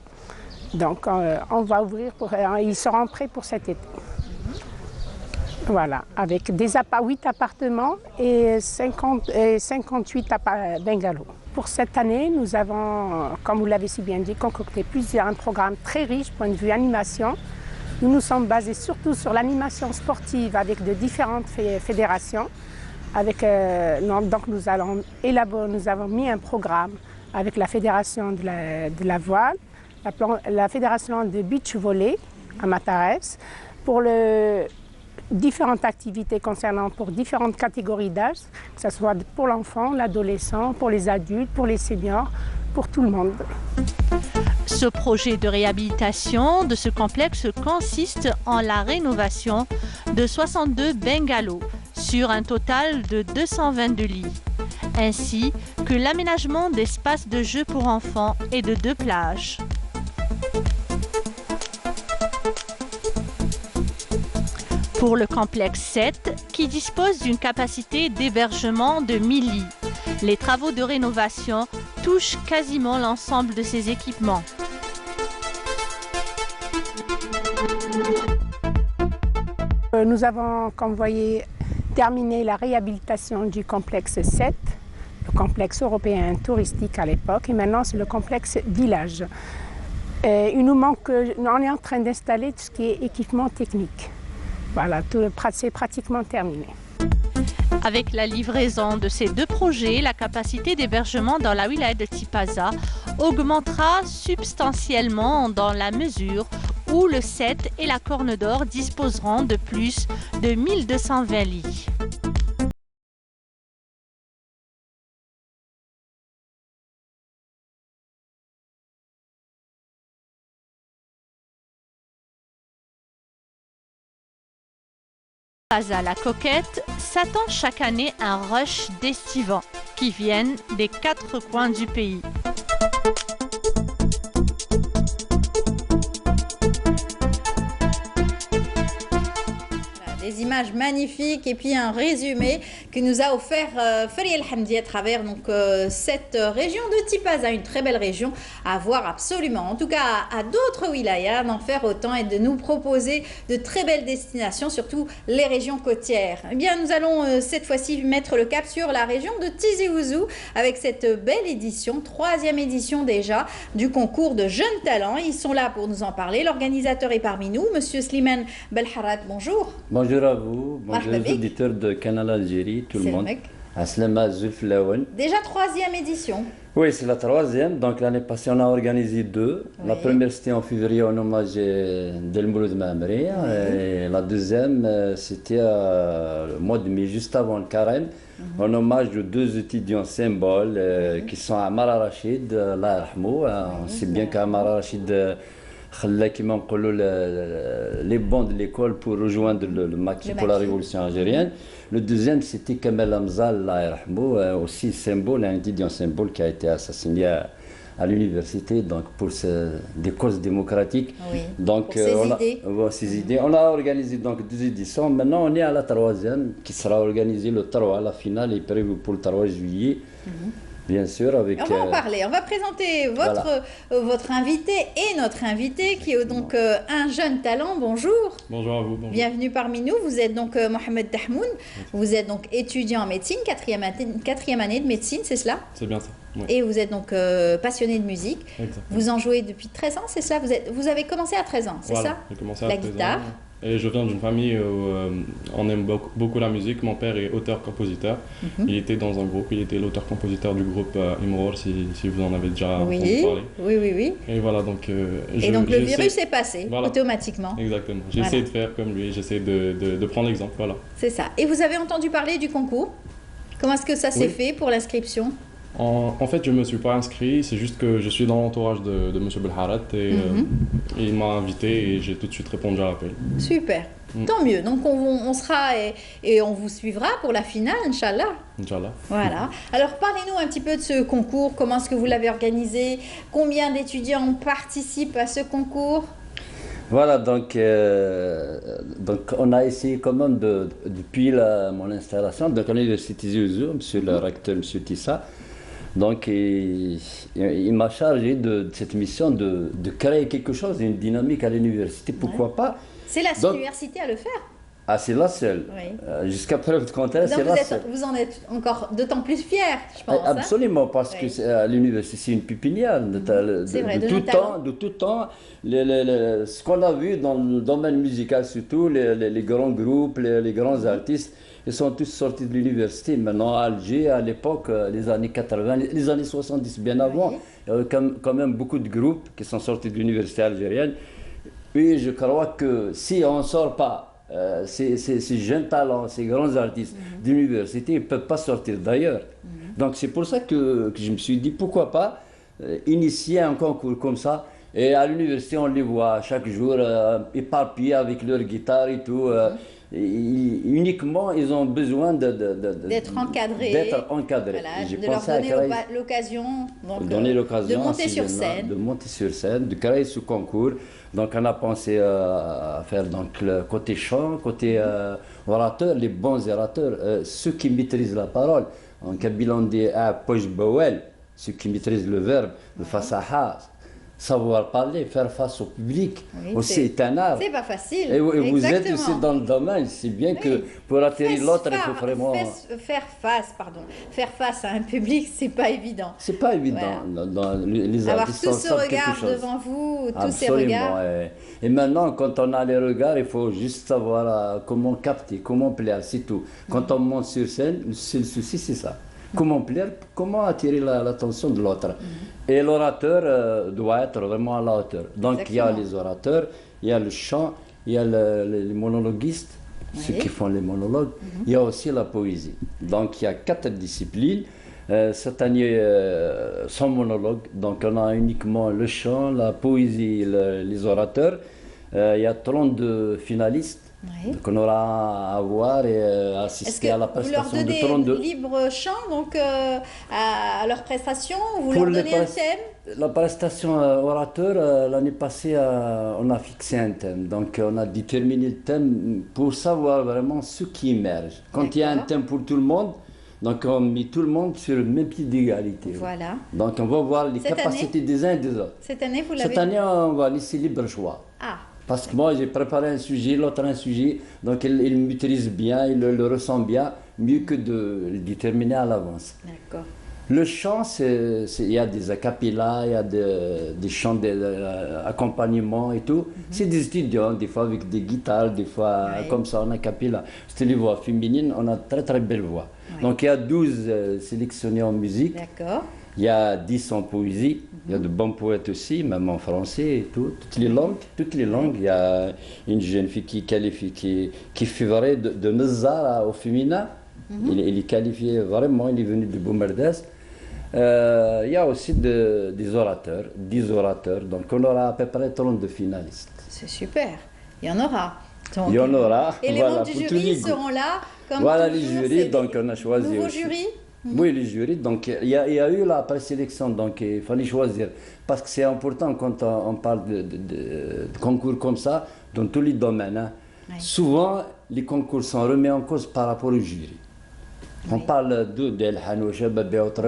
U: Donc on va ouvrir, ils seront prêts pour cet été. Voilà, avec 8 appartements et 58 bungalows. Pour cette année, nous avons, comme vous l'avez si bien dit, concocté un programme très riche point de vue animation. Nous nous sommes basés surtout sur l'animation sportive avec de différentes fédérations. Donc nous avons mis un programme avec la fédération de la voile, la fédération de beach volley à Matares pour différentes activités concernant pour différentes catégories d'âge, que ce soit pour l'enfant, l'adolescent, pour les adultes, pour les seniors, pour tout le monde.
R: Ce projet de réhabilitation de ce complexe consiste en la rénovation de 62 bungalows sur un total de 222 lits, ainsi que l'aménagement d'espaces de jeux pour enfants et de 2 plages. Pour le complexe 7, qui dispose d'une capacité d'hébergement de 1000 lits, les travaux de rénovation touchent quasiment l'ensemble de ces équipements.
U: Nous avons, comme vous voyez, terminé la réhabilitation du complexe 7, le complexe européen touristique à l'époque, et maintenant c'est le complexe village. Il nous manque, on est en train d'installer tout ce qui est équipement technique. Voilà, c'est pratiquement terminé.
R: Avec la livraison de ces deux projets, la capacité d'hébergement dans la wilaya de Tipaza augmentera substantiellement dans la mesure où le 7 et la Corne d'Or disposeront de plus de 1220 lits. À la Coquette s'attend chaque année un rush d'estivants qui viennent des 4 coins du pays.
A: Des images magnifiques et puis un résumé que nous a offert Faria El Hamdi à travers cette région de Tipaza, une très belle région à voir absolument. En tout cas, à d'autres wilayas d'en faire autant et de nous proposer de très belles destinations, surtout les régions côtières. Eh bien, nous allons cette fois-ci mettre le cap sur la région de Tizi Ouzou avec cette belle édition, 3e édition déjà, du concours de jeunes talents. Ils sont là pour nous en parler. L'organisateur est parmi nous, Monsieur Slimane Belharat. Bonjour.
B: Bonjour à vous, bonjour aux auditeurs de Canal Algérie, tout le monde. Aslama Zulf Lawen.
A: Déjà 3e édition.
B: Oui, c'est la 3e. Donc l'année passée, on a organisé 2. Oui. La première, c'était en février en hommage d'El Mouloud Mamri. Et la deuxième, c'était le mois de mai, juste avant le carême, en hommage aux 2 étudiants symboles qui sont Amara Rachid, Allah Rahmou. On sait bien qu'Amara Rachid les bancs de l'école pour rejoindre le maquis pour la révolution algérienne. Le deuxième, c'était Kamel Amzal, aussi symbole, un étudiant symbole qui a été assassiné à l'université donc pour des causes démocratiques.
A: Oui,
B: donc, ces idées. On a organisé donc 2 éditions. Maintenant, on est à la 3e qui sera organisée le 3. La finale est prévue pour le 3 juillet. Bien sûr, avec...
A: On va en parler, on va présenter votre invité et notre invité qui est donc un jeune talent. Bonjour.
V: Bonjour à vous. Bonjour.
A: Bienvenue parmi nous. Vous êtes donc Mohamed Tahmoun. Vous êtes donc étudiant en médecine, 4e année de médecine, c'est cela?
V: C'est bien ça. Oui.
A: Et vous êtes donc passionné de musique.
V: Exactement.
A: Vous en jouez depuis 13 ans, c'est cela? Vous avez commencé à 13 ans, c'est ça?
V: J'ai commencé à
A: la
V: 13
A: guitare.
V: Ans. Et je viens d'une famille où on aime beaucoup la musique. Mon père est auteur-compositeur. Il était dans un groupe, il était l'auteur-compositeur du groupe Imror, si vous en avez déjà entendu parler.
A: Oui.
V: Et voilà, donc...
A: le virus est passé, automatiquement.
V: Exactement. J'essaie de faire comme lui, j'essaie de prendre l'exemple, voilà.
A: C'est ça. Et vous avez entendu parler du concours? Comment est-ce que ça s'est fait pour l'inscription?
V: En fait, je ne me suis pas inscrit, c'est juste que je suis dans l'entourage de M. Belharat et il m'a invité et j'ai tout de suite répondu à l'appel.
A: Super, tant mieux. Donc on sera et on vous suivra pour la finale, Inch'Allah.
V: Inch'Allah.
A: Voilà. Alors parlez-nous un petit peu de ce concours, comment est-ce que vous l'avez organisé? Combien d'étudiants participent à ce concours?
B: Voilà, donc on a essayé quand même depuis mon installation, donc à l'université Tizi Ouzou, monsieur le recteur, monsieur Tissa. Donc, il m'a chargé de cette mission de créer quelque chose, une dynamique à l'université, pourquoi pas.
A: C'est la seule université à le faire?
B: Ah, c'est la seule.
A: Oui.
B: Jusqu'à preuve du contraire, c'est la seule.
A: Vous en êtes encore d'autant plus fier, je pense.
B: Absolument, parce que l'université, c'est une pépinière de tout temps. Ce qu'on a vu dans le domaine musical, surtout, les grands groupes, les grands artistes, ils sont tous sortis de l'université. Maintenant, à Alger, à l'époque, les années 80, les années 70, bien avant, il y avait quand même beaucoup de groupes qui sont sortis de l'université algérienne. Et je crois que si on ne sort pas ces jeunes talents, ces grands artistes d'université, ils ne peuvent pas sortir d'ailleurs. Donc c'est pour ça que je me suis dit, pourquoi pas initier un concours comme ça. Et à l'université, on les voit chaque jour éparpillés avec leur guitare et tout. Uniquement, ils ont besoin
A: d'être encadrés. Voilà, de leur donner l'occasion de monter sur scène.
B: De monter sur scène, de créer ce concours. Donc on a pensé à faire donc, le côté chant, côté orateur, les bons orateurs, ceux qui maîtrisent la parole. En kabyle on dit poche bawel, ceux qui maîtrisent le verbe, le fasaha. savoir parler, faire face au public, aussi est un art.
A: C'est pas facile.
B: Et vous êtes aussi dans le domaine, c'est bien que pour atterrir l'autre, il faut vraiment...
A: Faire face à un public, c'est pas évident.
B: C'est pas évident. Dans les
A: avoir
B: artistes,
A: tout ce regard devant vous, tous ces regards.
B: Et maintenant, quand on a les regards, il faut juste savoir comment capter, comment plaire, c'est tout. Quand on monte sur scène, le souci, c'est ça. Comment plaire, comment attirer l'attention de l'autre. Et l'orateur doit être vraiment à la hauteur. Donc il y a les orateurs, il y a le chant, il y a les monologuistes, ceux qui font les monologues, il y a aussi la poésie. Donc il y a 4 disciplines. Cette année, sans monologue, donc on a uniquement le chant, la poésie, les orateurs. Il y a 32 finalistes. Donc on aura à voir et assister à la prestation de 32.
A: Vous leur donnez libre champ donc, à leur prestation ou vous leur donnez un thème?
B: La prestation orateur, l'année passée, on a fixé un thème. Donc on a déterminé le thème pour savoir vraiment ce qui émerge. Quand il y a un thème pour tout le monde, donc on met tout le monde sur le même pied d'égalité.
A: Voilà.
B: Donc on va voir les capacités des uns et des autres.
A: Cette année, vous l'avez...
B: Cette année, on va laisser libre choix.
A: Ah.
B: Parce que moi, j'ai préparé un sujet, l'autre un sujet, donc il maîtrise bien, il le ressent bien, mieux que de le déterminer à l'avance.
A: D'accord.
B: Le chant, il y a des acapellas, il y a des chants d'accompagnement et tout. C'est des étudiants, des fois avec des guitares, des fois comme ça en acapella. C'est les voix féminines, on a très très belles voix. Donc il y a 12 sélectionnés en musique.
A: D'accord.
B: Il y a 10 en poésie, il y a de bons poètes aussi, même en français et tout, toutes les langues. Il y a une jeune fille qui qualifie, qui fait vrai de Nazar au féminin. Il est qualifié vraiment, il est venu de Boumerdès. Il y a aussi des orateurs, 10 orateurs, donc on aura à peu près 32 finalistes.
A: C'est super, il y en aura. Donc,
B: il y en aura.
A: Et les membres du jury seront là comme
B: voilà
A: toujours,
B: les jurys, donc on a choisi
A: nouveau
B: aussi.
A: Jury.
B: Oui, les jurys, donc il y a eu la présélection, donc il fallait choisir. Parce que c'est important quand on parle de concours comme ça, dans tous les domaines. Hein. Souvent, les concours sont remis en cause par rapport au jury. On parle d'El Hanoucha, Babé, autres.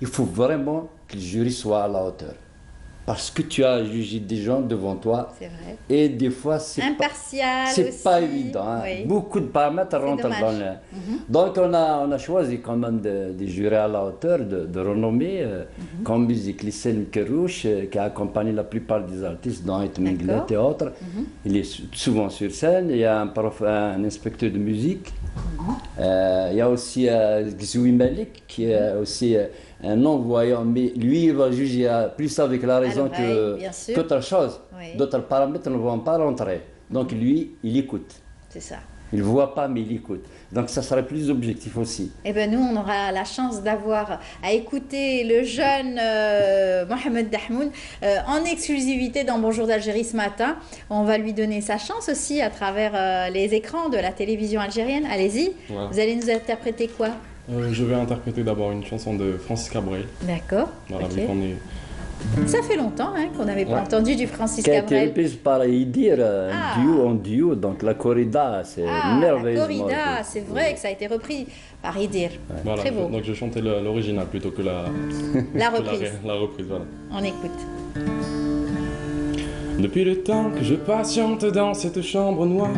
B: Il faut vraiment que le jury soit à la hauteur. Parce que tu as jugé des gens devant toi.
A: C'est vrai.
B: Et des fois, c'est pas évident. Hein. Beaucoup de paramètres rentrent dans le... Donc, on a choisi quand même des jurys à la hauteur, de renommée, comme musique. Lissel Mkerouche, qui a accompagné la plupart des artistes dans Menglet et autres. Il est souvent sur scène. Il y a un inspecteur de musique. Il y a aussi Gzoui Malik, qui est aussi... un non-voyant, mais lui, il va juger plus avec la raison qu'autre chose. D'autres paramètres ne vont pas rentrer. Donc lui, il écoute.
A: C'est ça.
B: Il ne voit pas, mais il écoute. Donc ça serait plus objectif aussi.
A: Eh bien, nous, on aura la chance d'avoir à écouter le jeune Mohamed Dahmoun en exclusivité dans Bonjour d'Algérie ce matin. On va lui donner sa chance aussi à travers les écrans de la télévision algérienne. Allez-y, vous allez nous interpréter quoi?
V: Je vais interpréter d'abord une chanson de Francis Cabrel.
A: D'accord.
V: Voilà, vu qu'on est...
A: Ça fait longtemps qu'on n'avait pas entendu du Francis
B: Cabrel.
A: Cabrel.
B: Qui a été reprise par Idir, en duo, donc la corrida, c'est merveilleux.
A: La corrida, c'est vrai que ça a été repris par Idir.
V: Voilà,
A: très beau.
V: Donc je chantais l'original plutôt que la
A: reprise.
V: La reprise, voilà.
A: On écoute.
V: Depuis le temps que je patiente dans cette chambre noire,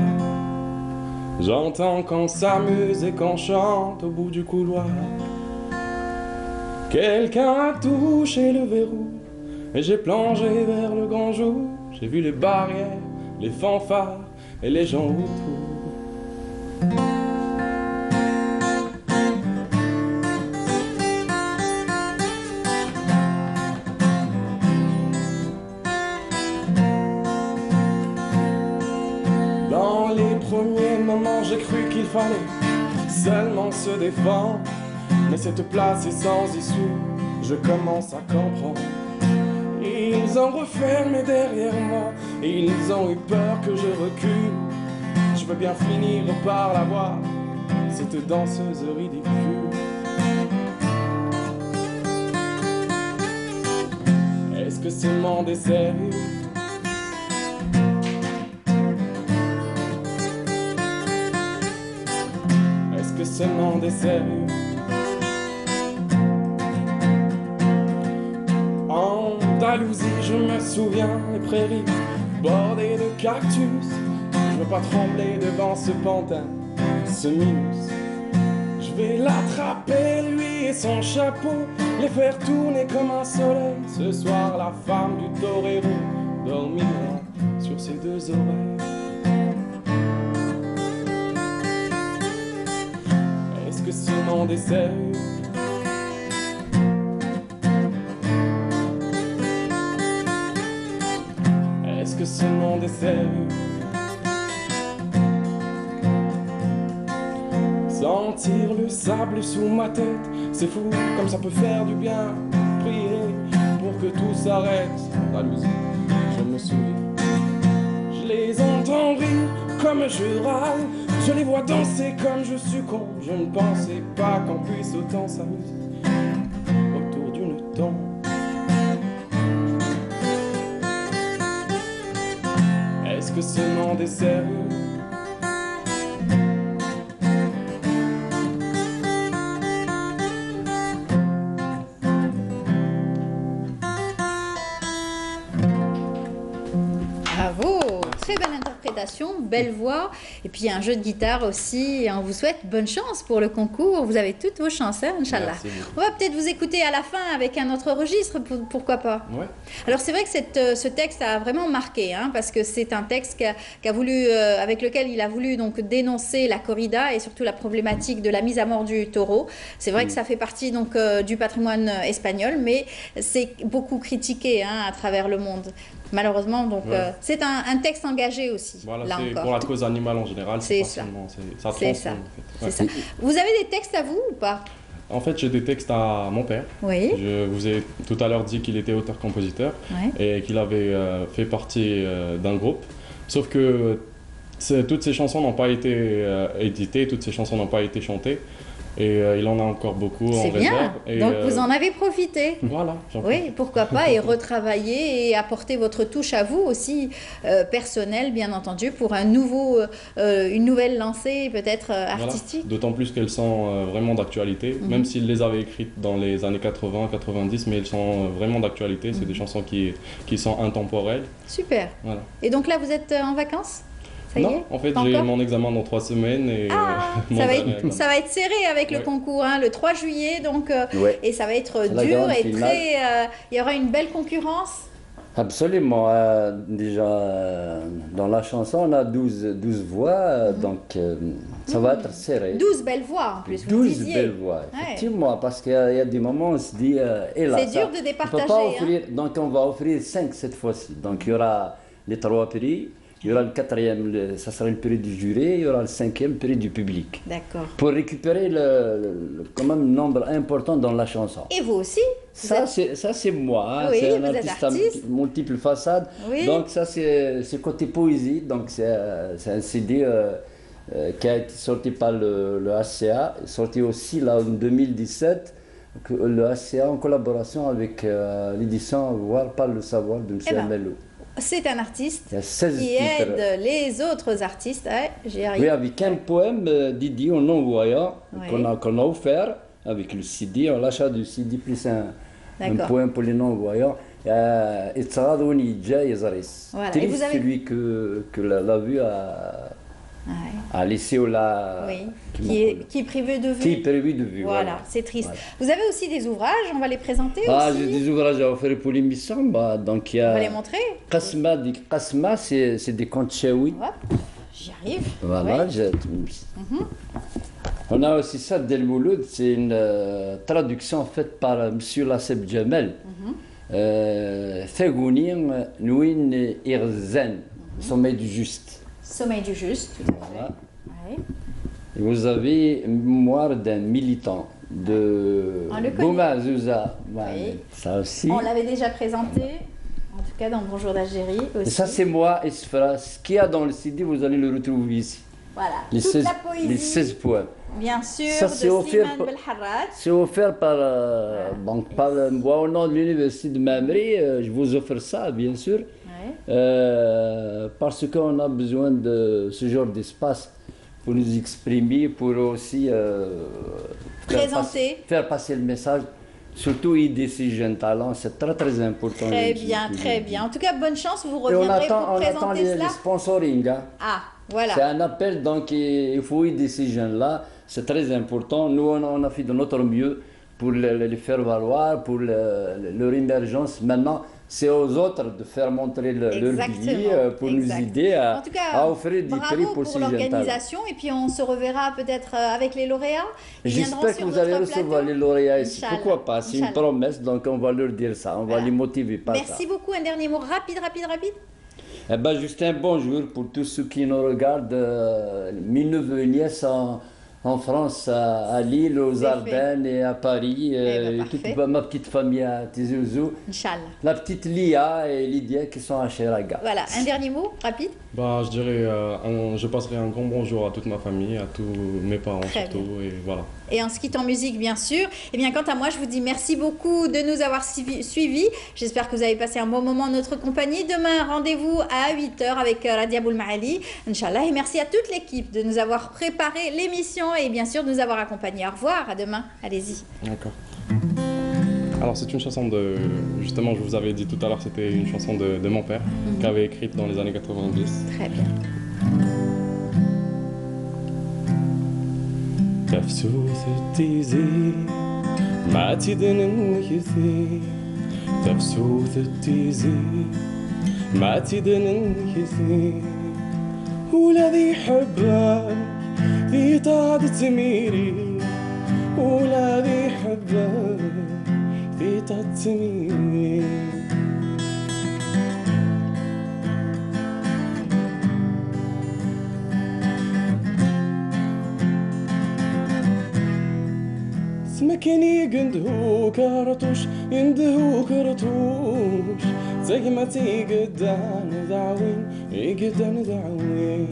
V: j'entends qu'on s'amuse et qu'on chante au bout du couloir. Quelqu'un a touché le verrou et j'ai plongé vers le grand jour. J'ai vu les barrières, les fanfares et les gens autour. Dans les premiers moments, j'ai cru qu'il fallait seulement se défendre. Mais cette place est sans issue, je commence à comprendre. Ils ont refermé derrière moi, et ils ont eu peur que je recule. Je veux bien finir par la voir, cette danseuse ridicule. Est-ce que ce monde est sérieux? Est-ce que ce monde est sérieux? jalousie, je me souviens les prairies bordées de cactus. Je veux pas trembler devant ce pantin, ce minus. Je vais l'attraper, lui et son chapeau, les faire tourner comme un soleil. Ce soir, la femme du torero dormira sur ses deux oreilles. Est-ce que ce monde est sérieux? Est-ce que ce monde est sérieux? Sentir le sable sous ma tête, c'est fou comme ça peut faire du bien. Prier pour que tout s'arrête. La musique, je me souviens. Je les entends rire comme je râle. Je les vois danser comme je succombe. Je ne pensais pas qu'on puisse autant s'amuser autour d'une tombe. Est-ce que ce monde est sérieux?
A: Très belle interprétation, belle voix, et puis un jeu de guitare aussi. Et on vous souhaite bonne chance pour le concours. Vous avez toutes vos chances, hein, Inch'Allah. On va peut-être vous écouter à la fin avec un autre registre, pourquoi pas.
V: Ouais.
A: Alors c'est vrai que ce texte a vraiment marqué, hein, parce que c'est un texte avec lequel il a voulu donc dénoncer la corrida et surtout la problématique de la mise à mort du taureau. C'est vrai que ça fait partie donc du patrimoine espagnol, mais c'est beaucoup critiqué, hein, à travers le monde. Malheureusement, donc c'est un texte engagé aussi.
V: Voilà,
A: là
V: c'est encore. Pour la cause animale en général,
A: c'est ça.
V: Ça transcende, en fait.
A: Ça. Vous avez des textes à vous ou pas?
V: En fait, j'ai des textes à mon père.
A: Oui.
V: Je vous ai tout à l'heure dit qu'il était auteur-compositeur et qu'il avait fait partie d'un groupe. Sauf que toutes ces chansons n'ont pas été éditées, toutes ces chansons n'ont pas été chantées. Et il en a encore beaucoup en réserve.
A: C'est bien, donc vous en avez profité.
V: Voilà.
A: Oui, pourquoi pas, et retravailler et apporter votre touche à vous aussi, personnelle bien entendu, pour une nouvelle lancée peut-être artistique.
V: Voilà. D'autant plus qu'elles sont vraiment d'actualité, même s'il les avait écrites dans les années 80-90, mais elles sont vraiment d'actualité, c'est des chansons qui sont intemporelles.
A: Super. Voilà. Et donc là vous êtes en vacances?
V: Non, en fait, j'ai mon examen dans 3 semaines et
A: ça va être serré avec le concours, hein, le 3 juillet, donc, et ça va être dur et très... il y aura une belle concurrence.
B: Absolument. Déjà, dans la chanson, on a 12 voix, donc ça va être serré.
A: 12 belles voix en plus,
B: 12 belles voix, effectivement, parce qu'il y a des moments où on se dit...
A: c'est dur de départager.
B: Donc on va offrir 5 cette fois-ci. Donc il y aura les 3 prix. Il y aura le 4e, ça sera le prix du jury, il y aura le 5e prix du public.
A: D'accord.
B: Pour récupérer quand même un nombre important dans la chanson.
A: Et vous aussi?
B: Ça, c'est moi. Hein.
A: Oui,
B: c'est un
A: vous êtes artiste.
B: Multiple façade. Oui. Donc ça, c'est côté poésie. Donc c'est un CD qui a été sorti par le HCA, sorti aussi là en 2017. Le HCA en collaboration avec l'édition Voir par le savoir de M. Mello.
A: C'est un artiste
B: qui
A: aide les autres artistes.
B: Oui, avec un poème dédié au non-voyant qu'on a offert avec le CD, l'achat du CD plus un poème pour les non-voyants. Voilà. Et vous avez... celui que la vue a laissé au là.
A: Oui. Qui est privé de vue.
B: Qui est privé de vue.
A: Voilà, c'est triste. Voilà. Vous avez aussi des ouvrages, on va les présenter aussi.
B: J'ai des ouvrages à offrir pour l'émission. Donc,
A: on va les montrer.
B: Qasma, c'est des contes chaoui.
A: J'y arrive.
B: Voilà. On a aussi ça, Del Mouloud, c'est une traduction faite par M. Lasseb Djamel. Fegounin Nouin Irzen, Sommeil du Juste.
A: Sommeil du Juste, tout à fait.
B: Et vous avez mémoire d'un militant de Bouma Zouza. Ça aussi.
A: On l'avait déjà présenté, en tout cas dans Bonjour d'Algérie aussi.
B: Et ça c'est moi, Isfra. Ce qu'il y a dans le CD, vous allez le retrouver ici.
A: Voilà,
B: les 16 poèmes.
A: Bien sûr, ça, de Slimane Belharrat.
B: C'est offert par moi au nom de l'université de Mamri. Je vous offre ça, bien sûr. Parce qu'on a besoin de ce genre d'espace pour nous exprimer, pour aussi
A: présenter,
B: faire passer le message surtout aider ces jeunes talents, c'est très important.
A: Très bien, très bien. En tout cas, bonne chance, vous reviendrez pour présenter
B: on attend
A: cela.
B: les sponsoring. Hein.
A: Ah, voilà.
B: C'est un appel, donc il faut aider ces jeunes-là, c'est très important. Nous, on a fait de notre mieux pour les faire valoir, pour leur émergence. Maintenant, c'est aux autres de faire montrer leur billet pour nous aider à offrir des prix pour ces jeunes talents.
A: Bravo pour l'organisation, et puis on se reverra peut-être avec les lauréats.
B: J'espère que vous allez recevoir les lauréats ici. Pourquoi pas? C'est une promesse, donc on va leur dire ça, on va les motiver par ça.
A: Merci beaucoup. Un dernier mot rapide.
B: Eh ben, juste un bonjour pour tous ceux qui nous regardent, mes neveux et nièces en France, à Lille, aux Ardennes et à Paris, et toute ma petite famille à Tizi Ouzou.
A: Inch'Allah.
B: La petite Lia et Lydia qui sont à Cheraga.
A: Voilà, un dernier mot, rapide.
V: Je dirais, je passerai un grand bonjour à toute ma famille, à tous mes parents surtout, et voilà.
A: Et on se quitte en musique, bien sûr. Et bien, quant à moi, je vous dis merci beaucoup de nous avoir suivis. J'espère que vous avez passé un bon moment en notre compagnie. Demain, rendez-vous à 8h avec Radia Boulmaali, Inch'Allah. Et merci à toute l'équipe de nous avoir préparé l'émission et bien sûr de nous avoir accompagnés. Au revoir, à demain. Allez-y.
V: D'accord. Alors, c'est une chanson de... Justement, je vous avais dit tout à l'heure, c'était une chanson de mon père, qui avait écrite dans les années 90.
A: Très bien.
V: تفسوث التيزي ما تدن كثير تفسوث التيزي ما تدن كثير والذي يحبك في طاد تميري والذي يحبك في طاد تميري مكاني قندهو كرطوش يندهو كرطوش زي ما تيقدان ذعوين يقدان ذعوين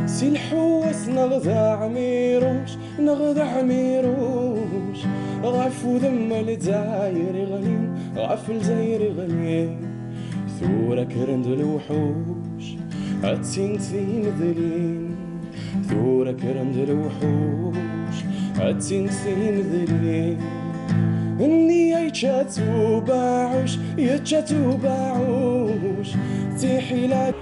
V: سي الحواس نغذى عميروش نغذى عميروش غفو ذم الجزاير غلين غف الجزاير غلين ثورة كرند الوحوش هاتسين تين ذلين ثورة كرند الوحوش هاتسين ذلين إني يتشاتو باعوش تيحي لك